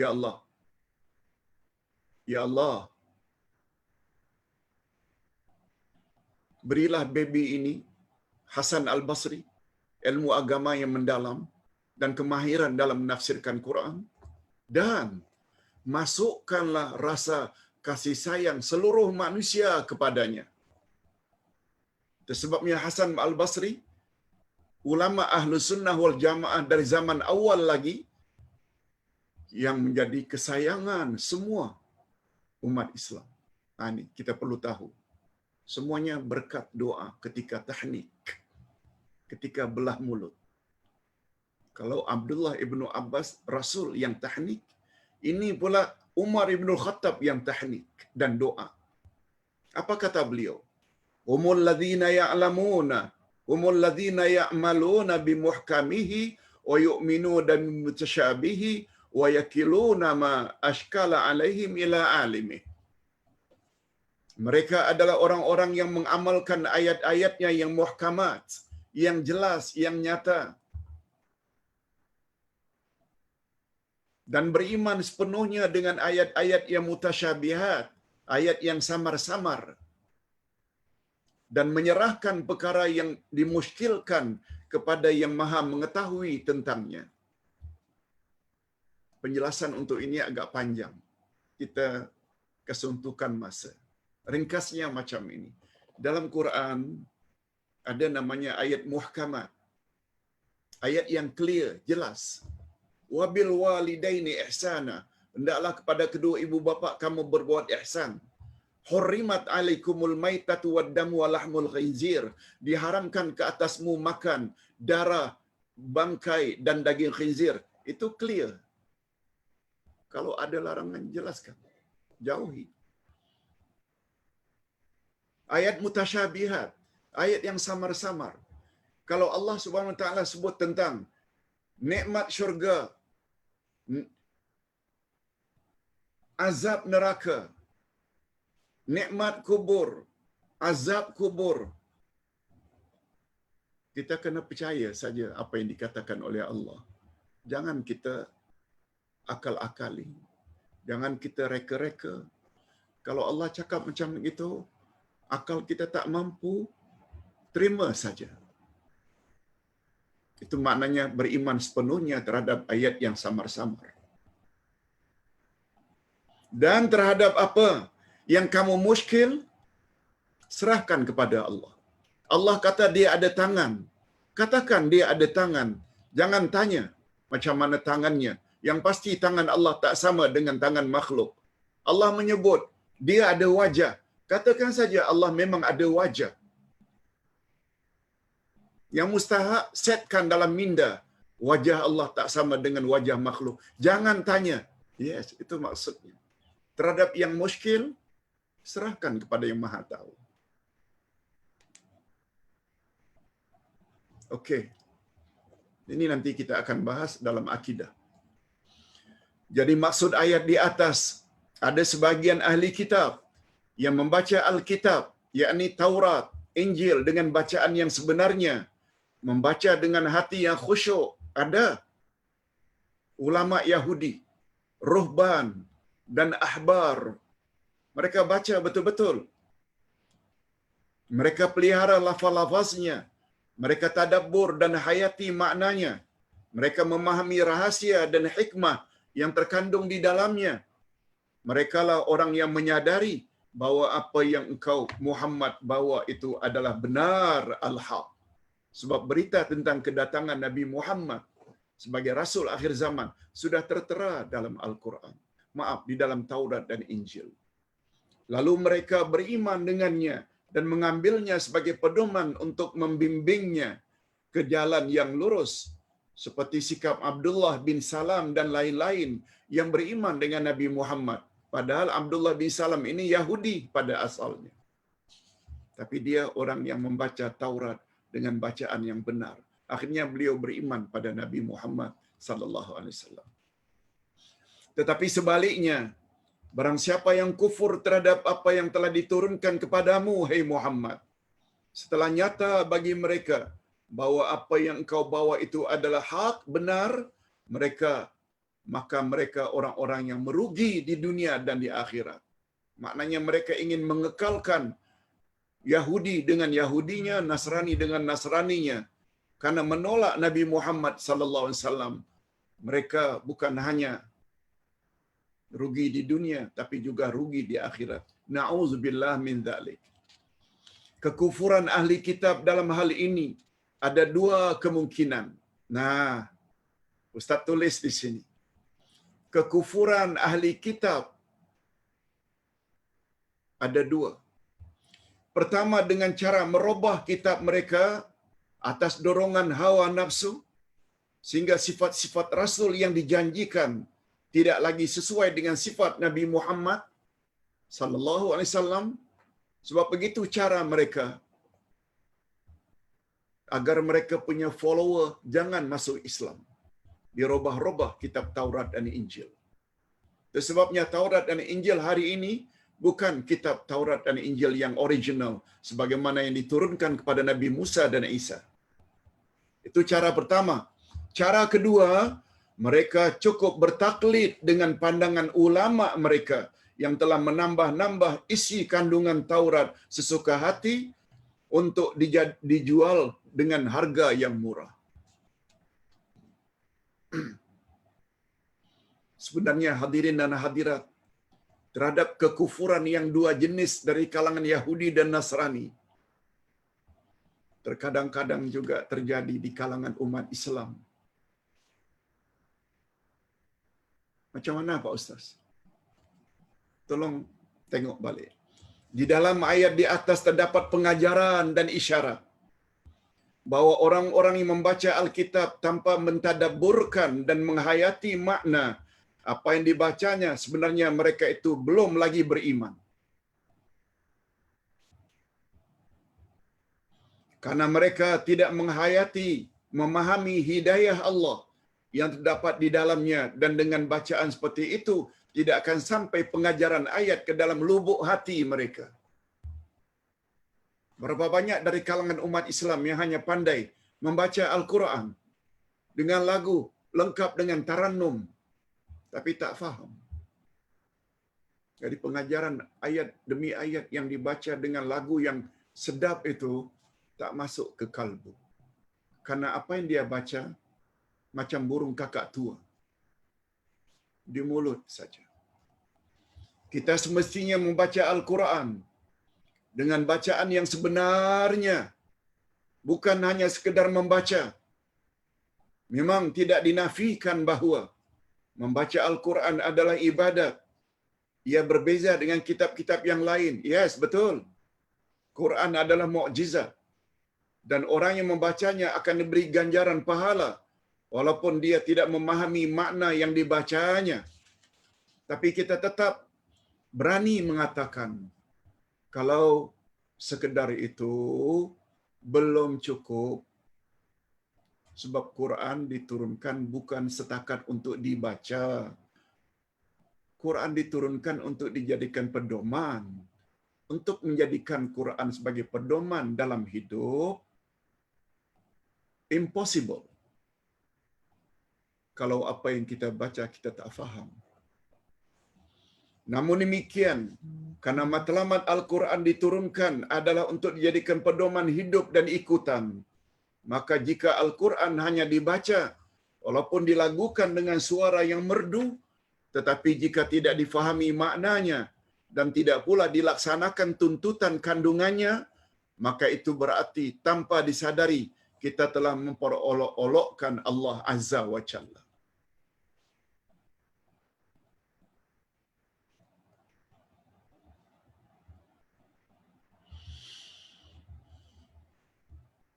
ya Allah, ya Allah, berilah baby ini, Hasan Al-Basri, ilmu agama yang mendalam dan kemahiran dalam menafsirkan Quran, dan masukkanlah rasa kasih sayang seluruh manusia kepadanya. Itu sebabnya Hasan Al-Basri, ulama ahlu sunnah wal jamaah dari zaman awal lagi, yang menjadi kesayangan semua umat Islam. Ini kita perlu tahu. Semuanya berkat doa ketika tahnik, ketika belah mulut. Kalau Abdullah ibnu Abbas Rasul yang tahnik, ini pula Umar ibnu Khattab yang tahnik dan doa. Apa kata beliau? Humul ladzina ya'lamuna, humul ladzina ya'maluna bimuhkamihi wa yu'minuna bimutasyabihi wa yakiluna ma ashkala alaihim ila alimih. Mereka adalah orang-orang yang mengamalkan ayat-ayatnya yang muhkamat, yang jelas, yang nyata, dan beriman sepenuhnya dengan ayat-ayat yang mutasyabihat, ayat yang samar-samar, dan menyerahkan perkara yang dimuskilkan kepada yang maha mengetahui tentangnya. Penjelasan untuk ini agak panjang. Kita kesuntukan masa. Ringkasnya macam ini. Dalam Quran ada namanya ayat muhkamat. Ayat yang clear, jelas. Wabil walidaini ihsana. Hendaklah kepada kedua ibu bapa kamu berbuat ihsan. Hurrimat alaikumul maitatu waddamu wa lahmul khinzir. Diharamkan ke atasmu makan darah bangkai dan daging khinzir. Itu clear. Kalau ada larangan, jelaskan. Jauhi. Ayat mutasyabihat, ayat yang samar-samar. Kalau Allah Subhanahu wa taala sebut tentang nikmat syurga, azab neraka, nikmat kubur, azab kubur, kita kena percaya saja apa yang dikatakan oleh Allah. Jangan kita akal-akali. Jangan kita reka-reka. Kalau Allah cakap macam itu, akal kita tak mampu, terima saja. Itu maknanya beriman sepenuhnya terhadap ayat yang samar-samar. Dan terhadap apa yang kamu muskil, serahkan kepada Allah. Allah kata dia ada tangan. Katakan dia ada tangan. Jangan tanya macam mana tangannya. Yang pasti tangan Allah tak sama dengan tangan makhluk. Allah menyebut dia ada wajah. Katakan saja Allah memang ada wajah. Yang mustahak, setkan dalam minda. Wajah Allah tak sama dengan wajah makhluk. Jangan tanya. Yes, itu maksudnya. Terhadap yang muskil, serahkan kepada yang maha tahu. Okey. Ini nanti kita akan bahas dalam akidah. Jadi maksud ayat di atas, ada sebahagian ahli kitab yang membaca Alkitab, yakni Taurat, Injil dengan bacaan yang sebenarnya, membaca dengan hati yang khusyuk. Ada ulama Yahudi, ruhban dan ahbar. Mereka baca betul-betul. Mereka pelihara lafaz-lafaznya. Mereka tadabbur dan hayati maknanya. Mereka memahami rahasia dan hikmah yang terkandung di dalamnya. Merekalah orang yang menyadari bahawa apa yang engkau Muhammad bawa itu adalah benar al-haq. Sebab berita tentang kedatangan Nabi Muhammad sebagai Rasul akhir zaman sudah tertera dalam Al-Quran. Maaf, di dalam Taurat dan Injil. Lalu mereka beriman dengannya dan mengambilnya sebagai pedoman untuk membimbingnya ke jalan yang lurus. Seperti sikap Abdullah bin Salam dan lain-lain yang beriman dengan Nabi Muhammad. Padahal Abdullah bin Salam ini Yahudi pada asalnya. Tapi dia orang yang membaca Taurat dengan bacaan yang benar. Akhirnya beliau beriman pada Nabi Muhammad sallallahu alaihi wasallam. Tetapi sebaliknya, barang siapa yang kufur terhadap apa yang telah diturunkan kepadamu, hai Muhammad, setelah nyata bagi mereka bahawa apa yang engkau bawa itu adalah hak, benar, maka mereka orang-orang yang merugi di dunia dan di akhirat. Maknanya mereka ingin mengekalkan Yahudi dengan Yahudinya, Nasrani dengan Nasraninya. Karena menolak Nabi Muhammad sallallahu alaihi wasallam, mereka bukan hanya rugi di dunia tapi juga rugi di akhirat. Na'udzubillah min dzalik. Kekufuran ahli kitab dalam hal ini ada dua kemungkinan. Nah, Ustaz tulis di sini. Kekufuran ahli kitab ada dua. Pertama, dengan cara merubah kitab mereka atas dorongan hawa nafsu, sehingga sifat-sifat Rasul yang dijanjikan tidak lagi sesuai dengan sifat Nabi Muhammad sallallahu alaihi wasallam. Sebab begitu cara mereka agar mereka punya follower jangan masuk Islam. Dirubah-rubah kitab Taurat dan Injil. Itu sebabnya Taurat dan Injil hari ini bukan kitab Taurat dan Injil yang original sebagaimana yang diturunkan kepada Nabi Musa dan Isa. Itu cara pertama. Cara kedua, mereka cukup bertaklid dengan pandangan ulama mereka yang telah menambah-nambah isi kandungan Taurat sesuka hati untuk dijual dengan harga yang murah. Sebenarnya hadirin dan hadirat, terhadap kekufuran yang dua jenis dari kalangan Yahudi dan Nasrani, terkadang-kadang juga terjadi di kalangan umat Islam. Macam mana Pak Ustaz? Tolong tengok balik. Di dalam ayat di atas terdapat pengajaran dan isyarat bahawa orang-orang yang membaca Alkitab tanpa mentadabburkan dan menghayati makna apa yang dibacanya, sebenarnya mereka itu belum lagi beriman. Karena mereka tidak menghayati, memahami hidayah Allah yang terdapat di dalamnya, dan dengan bacaan seperti itu tidak akan sampai pengajaran ayat ke dalam lubuk hati mereka. Berapa banyak dari kalangan umat Islam yang hanya pandai membaca Al-Quran dengan lagu lengkap dengan tarannum, tapi tak faham. Jadi pengajaran ayat demi ayat yang dibaca dengan lagu yang sedap itu tak masuk ke kalbu. Karena apa yang dia baca macam burung kakak tua. Di mulut saja. Kita semestinya membaca Al-Quran dengan bacaan yang sebenarnya, bukan hanya sekedar membaca. Memang tidak dinafikan bahawa membaca Al-Quran adalah ibadat. Ia berbeza dengan kitab-kitab yang lain. Yes, betul. Quran adalah mukjizat. Dan orang yang membacanya akan diberi ganjaran pahala walaupun dia tidak memahami makna yang dibacanya. Tapi kita tetap berani mengatakan kalau sekedar itu belum cukup. Sebab Quran diturunkan bukan setakat untuk dibaca. Quran diturunkan untuk dijadikan pedoman. Untuk menjadikan Quran sebagai pedoman dalam hidup, impossible. Kalau apa yang kita baca kita tak faham. Namun demikian, karena matlamat Al-Quran diturunkan adalah untuk dijadikan pedoman hidup dan ikutan, maka jika Al-Quran hanya dibaca, walaupun dilagukan dengan suara yang merdu, Tetapi jika tidak difahami maknanya dan tidak pula dilaksanakan tuntutan kandungannya, maka itu berarti tanpa disadari kita telah memperolok-olokkan Allah Azza wa Jalla.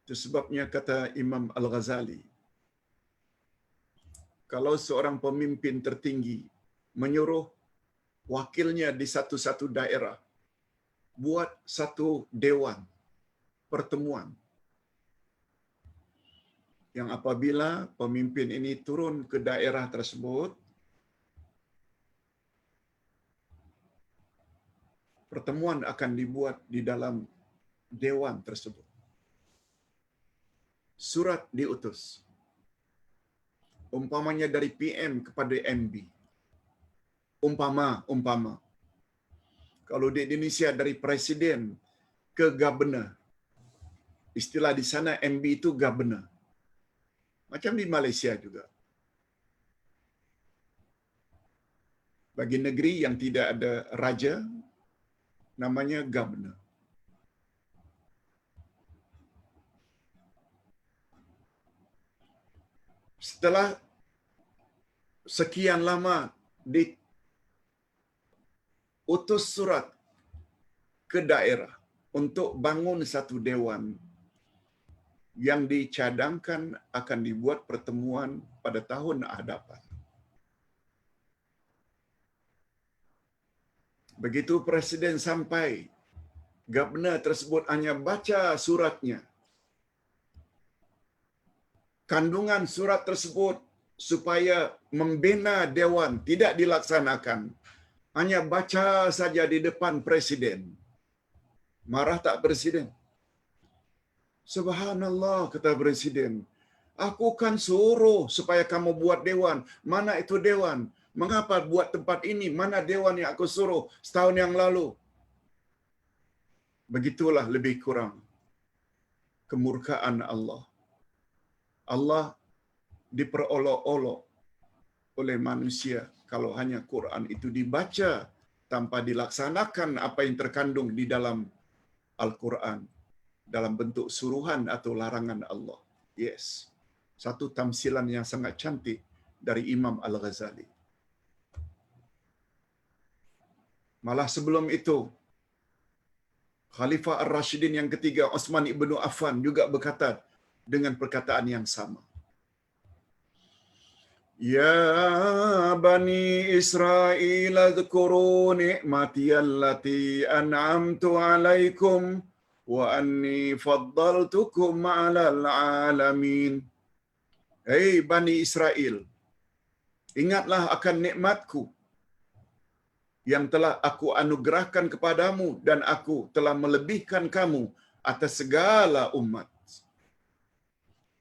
Itu sebabnya kata Imam Al-Ghazali, kalau seorang pemimpin tertinggi menyuruh wakilnya di satu-satu daerah buat satu dewan pertemuan, yang apabila pemimpin ini turun ke daerah tersebut, pertemuan akan dibuat di dalam dewan tersebut. Surat diutus. Umpamanya dari PM kepada MB. Umpama. Kalau di Indonesia dari presiden ke governor. Istilah di sana MB itu governor. Macam di Malaysia juga. Bagi negeri yang tidak ada raja, namanya governor. Setelah sekian lama diutus surat ke daerah untuk bangun satu dewan yang dicadangkan akan dibuat pertemuan pada tahun hadapan. Begitu presiden sampai, governor tersebut hanya baca suratnya. Kandungan surat tersebut supaya membina dewan tidak dilaksanakan. Hanya baca saja di depan presiden. Marah tak presiden? Subhanallah, kata presiden. Aku kan suruh supaya kamu buat dewan. Mana itu dewan? Mengapa buat tempat ini? Mana dewan yang aku suruh setahun yang lalu? Begitulah lebih kurang kemurkaan Allah. Allah diperolok-olok oleh manusia kalau hanya Quran itu dibaca tanpa dilaksanakan apa yang terkandung di dalam Al-Quran dalam bentuk suruhan atau larangan Allah. Yes. Satu tamsilan yang sangat cantik dari Imam Al-Ghazali. Malah sebelum itu, Khalifah Ar-Rashidin yang ketiga, Utsman ibnu Affan juga berkata dengan perkataan yang sama. Ya Bani Israel, adhkuru ni'mati allati an'amtu alaikum wa anni faddaltukum 'alal 'alamin. Hei Bani Israel, ingatlah akan nikmatku yang telah aku anugerahkan kepadamu dan aku telah melebihkan kamu atas segala umat.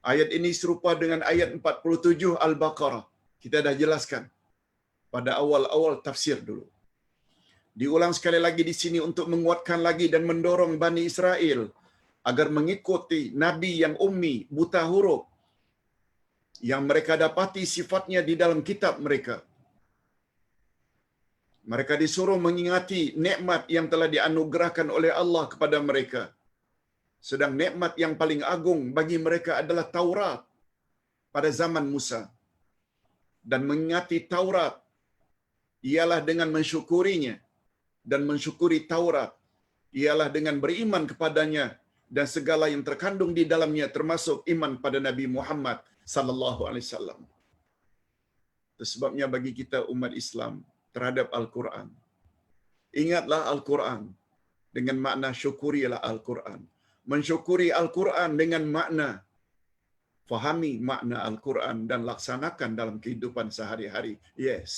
Ayat ini serupa dengan ayat 47 Al-Baqarah. Kita dah jelaskan pada awal-awal tafsir dulu. Diulang sekali lagi di sini untuk menguatkan lagi dan mendorong Bani Israel agar mengikuti Nabi yang ummi, buta huruf, yang mereka dapati sifatnya di dalam kitab mereka. Mereka disuruh mengingati nikmat yang telah dianugerahkan oleh Allah kepada mereka. Sedang nikmat yang paling agung bagi mereka adalah Taurat pada zaman Musa. Dan mengingati Taurat ialah dengan mensyukurinya. Dan mensyukuri Taurat ialah dengan beriman kepadanya dan segala yang terkandung di dalamnya termasuk iman pada Nabi Muhammad sallallahu alaihi wasallam. Itu sebabnya bagi kita umat Islam terhadap Al-Quran, ingatlah Al-Quran dengan makna syukurilah Al-Quran. Mensyukuri Al-Quran dengan makna fahami makna Al-Quran dan laksanakan dalam kehidupan sehari-hari. Yes.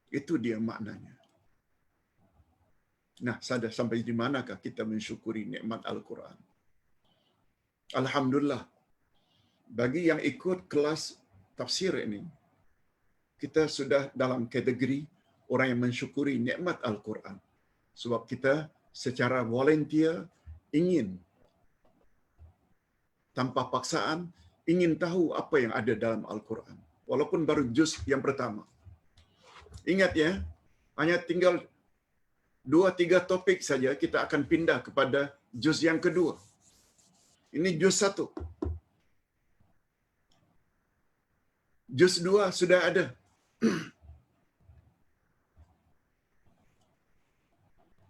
Itu dia maknanya. Nah, sampai di manakah kita mensyukuri nikmat Al-Quran? Alhamdulillah, bagi yang ikut kelas tafsir ini, kita sudah dalam kategori orang yang mensyukuri nikmat Al-Quran. Sebab kita secara volunteer ingin tanpa paksaan ingin tahu apa yang ada dalam Al-Quran. Walaupun baru juz yang pertama. Ingat ya, hanya tinggal 2-3 topik saja kita akan pindah kepada juz yang kedua. Ini juz 1. Juz 2 sudah ada.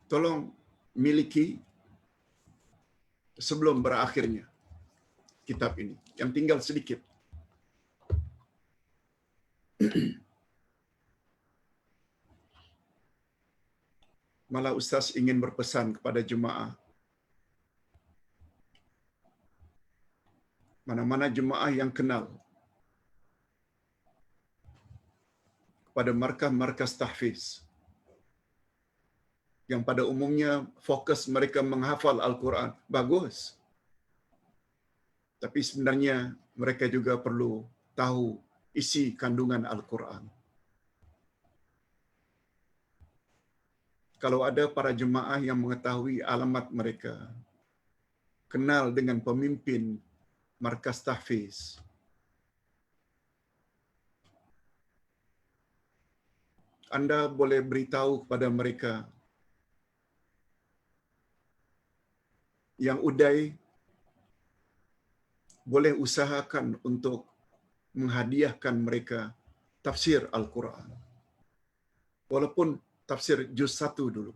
Tolong miliki sebelum berakhirnya kitab ini. Yang tinggal sedikit. Malah Ustaz ingin berpesan kepada jemaah. Mana-mana jemaah yang kenal kepada markas-markas tahfiz yang pada umumnya fokus mereka menghafal Al-Quran. Bagus. Tapi sebenarnya mereka juga perlu tahu isi kandungan Al-Quran. Kalau ada para jemaah yang mengetahui alamat mereka, kenal dengan pemimpin markas tahfiz, Anda boleh beritahu kepada mereka yang udai boleh usahakan untuk menghadiahkan mereka tafsir Al-Quran. Walaupun tafsir juz 1 dulu.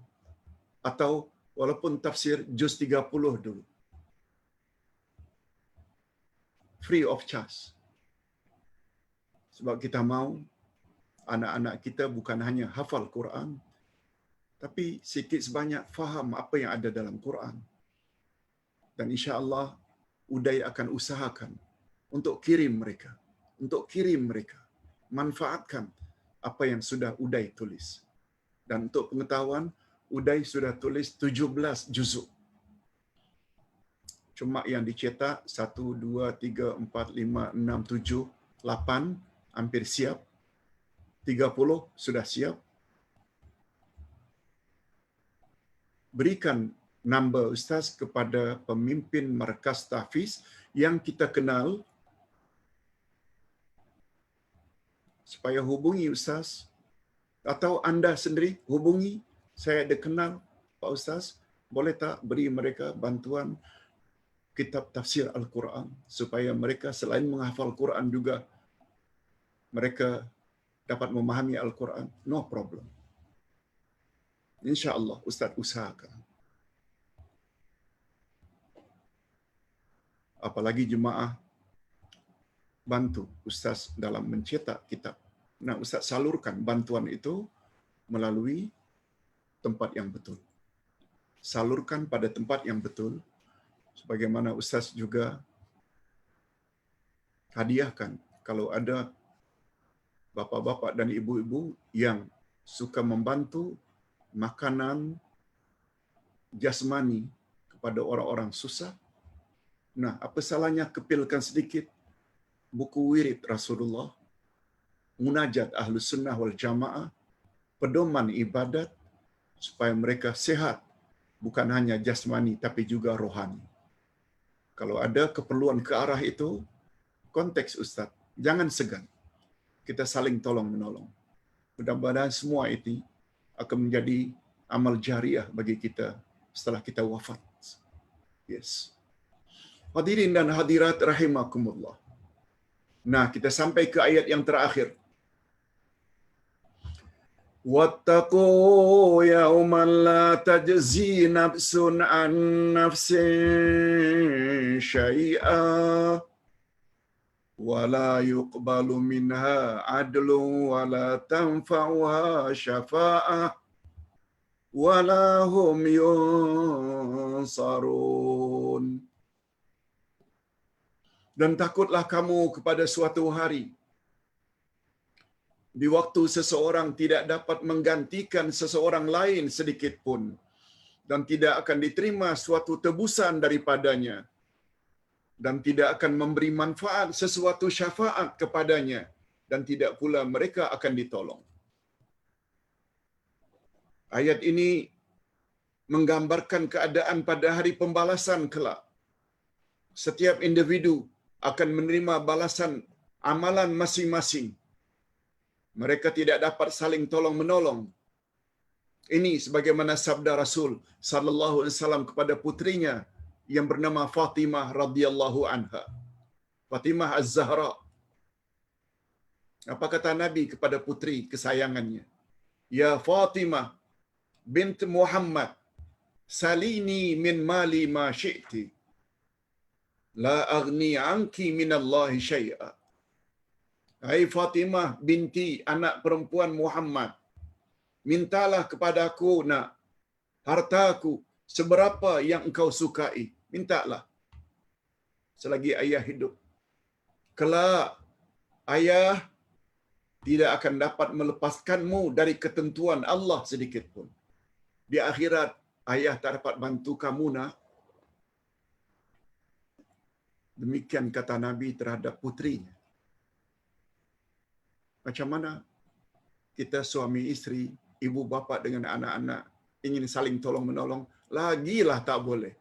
Atau walaupun tafsir juz 30 dulu. Free of charge. Sebab kita mau anak-anak kita bukan hanya hafal Quran, tapi sikit sebanyak faham apa yang ada dalam Quran. Dan insya-Allah udai akan usahakan untuk kirim mereka. Manfaatkan apa yang sudah udai tulis. Dan untuk pengetahuan, udai sudah tulis 17 juzuk. Cuma yang dicetak 1, 2, 3, 4, 5, 6, 7, 8 hampir siap. 30 sudah siap. Berikan nombor Ustaz kepada pemimpin markas tahfiz yang kita kenal supaya hubungi Ustaz, atau anda sendiri hubungi, saya ada kenal Pak Ustaz, boleh tak beri mereka bantuan kitab tafsir Al-Quran supaya mereka selain menghafal Quran juga mereka dapat memahami Al-Quran. No problem. InsyaAllah Ustaz usahakan. Apalagi jemaah bantu Ustaz dalam mencetak kitab. Nah, Ustaz salurkan bantuan itu melalui tempat yang betul. Salurkan pada tempat yang betul. Sebagaimana Ustaz juga hadiahkan kalau ada bapa-bapa dan ibu-ibu yang suka membantu makanan jasmani kepada orang-orang susah. Nah, apa salahnya kepilkan sedikit buku wirid Rasulullah, munajat Ahlus Sunnah wal Jamaah, pedoman ibadat supaya mereka sehat, bukan hanya jasmani tapi juga rohani. Kalau ada keperluan ke arah itu, konteks Ustaz, jangan segan. Kita saling tolong-menolong. Mudah-mudahan semua itu akan menjadi amal jariah bagi kita setelah kita wafat. Yes. Hadirin dan hadirat rahimakumullah. Nah, kita sampai ke ayat yang terakhir. Wattaqu yawman la tajzi nafsun an nafsin syai'a wa la yuqbalu minha adlun wa la tanfa'uha syafa'ah wa la hum yunsarun. Dan takutlah kamu kepada suatu hari di waktu seseorang tidak dapat menggantikan seseorang lain sedikit pun dan tidak akan diterima suatu tebusan daripadanya dan tidak akan memberi manfaat sesuatu syafaat kepadanya dan tidak pula mereka akan ditolong. Ayat ini menggambarkan keadaan pada hari pembalasan kelak. Setiap individu akan menerima balasan amalan masing-masing. Mereka tidak dapat saling tolong-menolong. Ini sebagaimana sabda Rasul sallallahu alaihi wasallam kepada putrinya yang bernama Fatimah radhiyallahu anha. Fatimah Az-Zahra. Apa kata Nabi kepada putri kesayangannya? Ya Fatimah bint Muhammad, salini min mali ma syi'ti. La aghni anki minallahi syai'a. Hai Fatimah binti anak perempuan Muhammad, mintalah kepadaku nak hartaku seberapa yang engkau sukai. Mintalah selagi ayah hidup. Kelak ayah tidak akan dapat melepaskanmu dari ketentuan Allah sedikit pun. Di akhirat ayah tak dapat bantu kamu nak. Demikian kata Nabi terhadap putrinya. Macam mana kita suami isteri, ibu bapa dengan anak-anak ingin saling tolong-menolong? Lagilah tak boleh.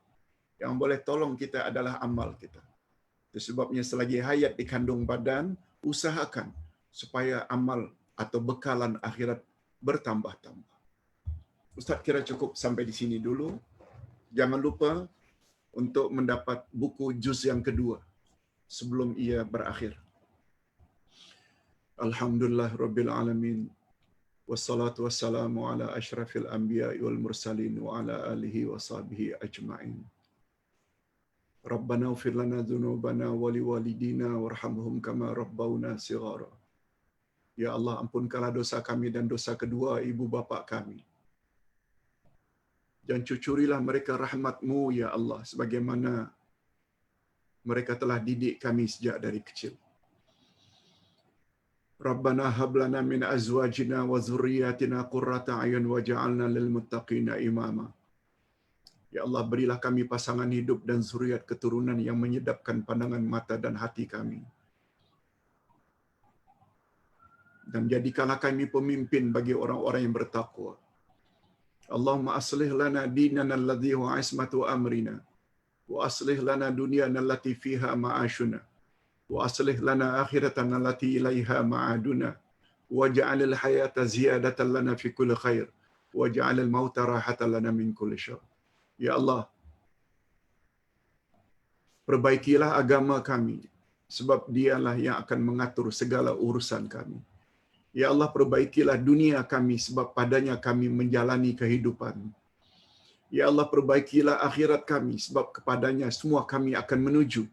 Yang boleh tolong kita adalah amal kita. Itu sebabnya selagi hayat di kandung badan, usahakan supaya amal atau bekalan akhirat bertambah-tambah. Ustaz kira cukup sampai di sini dulu. Jangan lupa untuk mendapat buku juz yang kedua sebelum ia berakhir. Alhamdulillah Rabbil Alamin. Wassalatu wassalamu ala ashrafil anbiya'i wal mursalin wa ala alihi wa sahbihi ajma'in. Rabbana ighfir lana dhunubana wa liwalidina warhamhum kama rabbawna shighara. Ya Allah, ampunkanlah dosa kami dan dosa kedua ibu bapa kami. Dan cucurilah mereka rahmat-Mu ya Allah, sebagaimana mereka telah didik kami sejak dari kecil. Rabbana hab lana min azwajina wa dhurriyyatina qurrata a'yun waj'alna lil muttaqina imama. Ya Allah, berilah kami pasangan hidup dan zuriat keturunan yang menyedapkan pandangan mata dan hati kami. Dan jadikanlah kami pemimpin bagi orang-orang yang bertakwa. Allahumma aslih lana dinana alladhi huwa ismatu amrina wa aslih lana dunyana allati fiha ma'ashuna wa aslih lana akhiratana allati ilaiha ma'aduna waj'alil hayata ziyadatan lana fi kulli khair waj'alil mauta rahatan lana min kulli syarr. Ya Allah, perbaikilah agama kami sebab Dialah yang akan mengatur segala urusan kami. Ya Allah, perbaikilah dunia kami sebab padanya kami menjalani kehidupan. Ya Allah, perbaikilah akhirat kami sebab kepadanya semua kami akan menuju.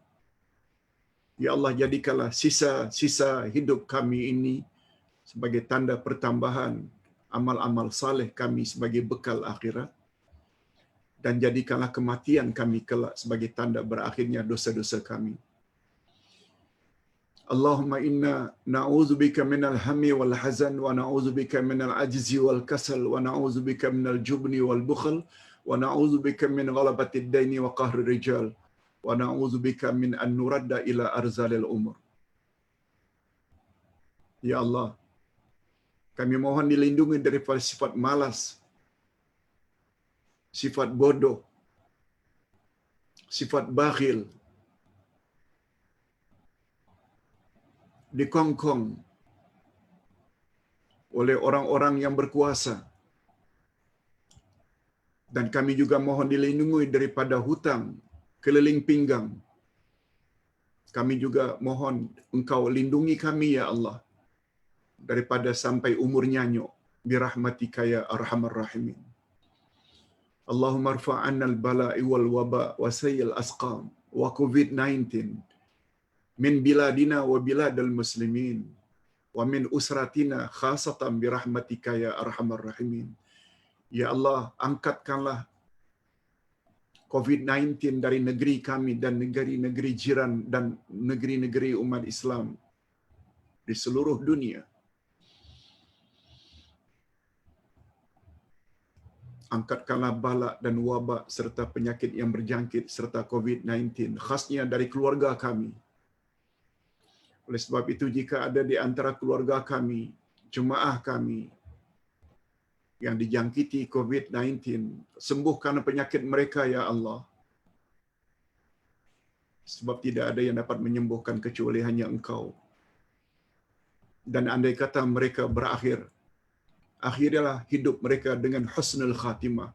Ya Allah, jadikanlah sisa-sisa hidup kami ini sebagai tanda pertambahan amal-amal saleh kami sebagai bekal akhirat. Dan jadikanlah kematian kami kelak sebagai tanda berakhirnya dosa-dosa kami. Allahumma inna na'udzubika minal hammi wal hazan wa na'udzubika minal ajzi wal kasal wa na'udzubika minal jubni wal bukhl wa na'udzubika min ghalabatid daini wa qahri rijal wa na'udzubika min an nuradda ila arzalil umur. Ya Allah, kami mohon dilindungi daripada sifat malas, sifat bodoh, sifat bakhil, dikongkong oleh orang-orang yang berkuasa. Dan kami juga mohon dilindungi daripada hutang keliling pinggang. Kami juga mohon Engkau lindungi kami ya Allah daripada sampai umur nyanyuk birahmatika ya arhamar rahimin. Allahumma arfa' 'anna al-bala'i wal waba' wa sayyil asqam wa COVID-19 min biladina wa biladal muslimin wa min usratina khasatan birahmatika ya arhamar rahimin. Ya Allah, angkatkanlah COVID-19 dari negeri kami dan negeri-negeri jiran dan negeri-negeri umat Islam di seluruh dunia. Angkatkanlah balak dan wabak serta penyakit yang berjangkit serta COVID-19 khasnya dari keluarga kami. Oleh sebab itu, jika ada di antara keluarga kami, jemaah kami yang dijangkiti COVID-19, sembuhkan penyakit mereka ya Allah. sebab tidak ada yang dapat menyembuhkan kecuali hanya Engkau. Dan andai kata mereka berakhir, akhirilah hidup mereka dengan husnul khatimah.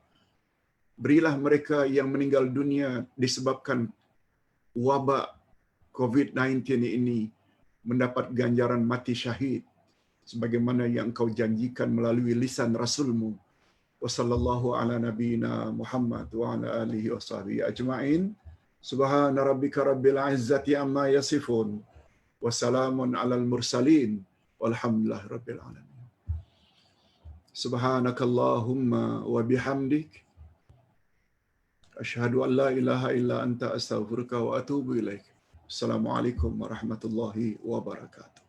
Berilah mereka yang meninggal dunia disebabkan wabak COVID-19 ini mendapat ganjaran mati syahid sebagaimana yang Engkau janjikan melalui lisan Rasul-Mu. Wa sallallahu ala nabiyyina Muhammad wa ala alihi wa sahbihi ajma'in. Subhana rabbika rabbil izzati amma yasifun. Wa salamun alal mursalin. Walhamdulillahi rabbil alamin. Subhanakallahumma wa bihamdik. Asyhadu an la ilaha illa anta astaghfiruka wa atubu ilaik. Assalamualaikum warahmatullahi wabarakatuh.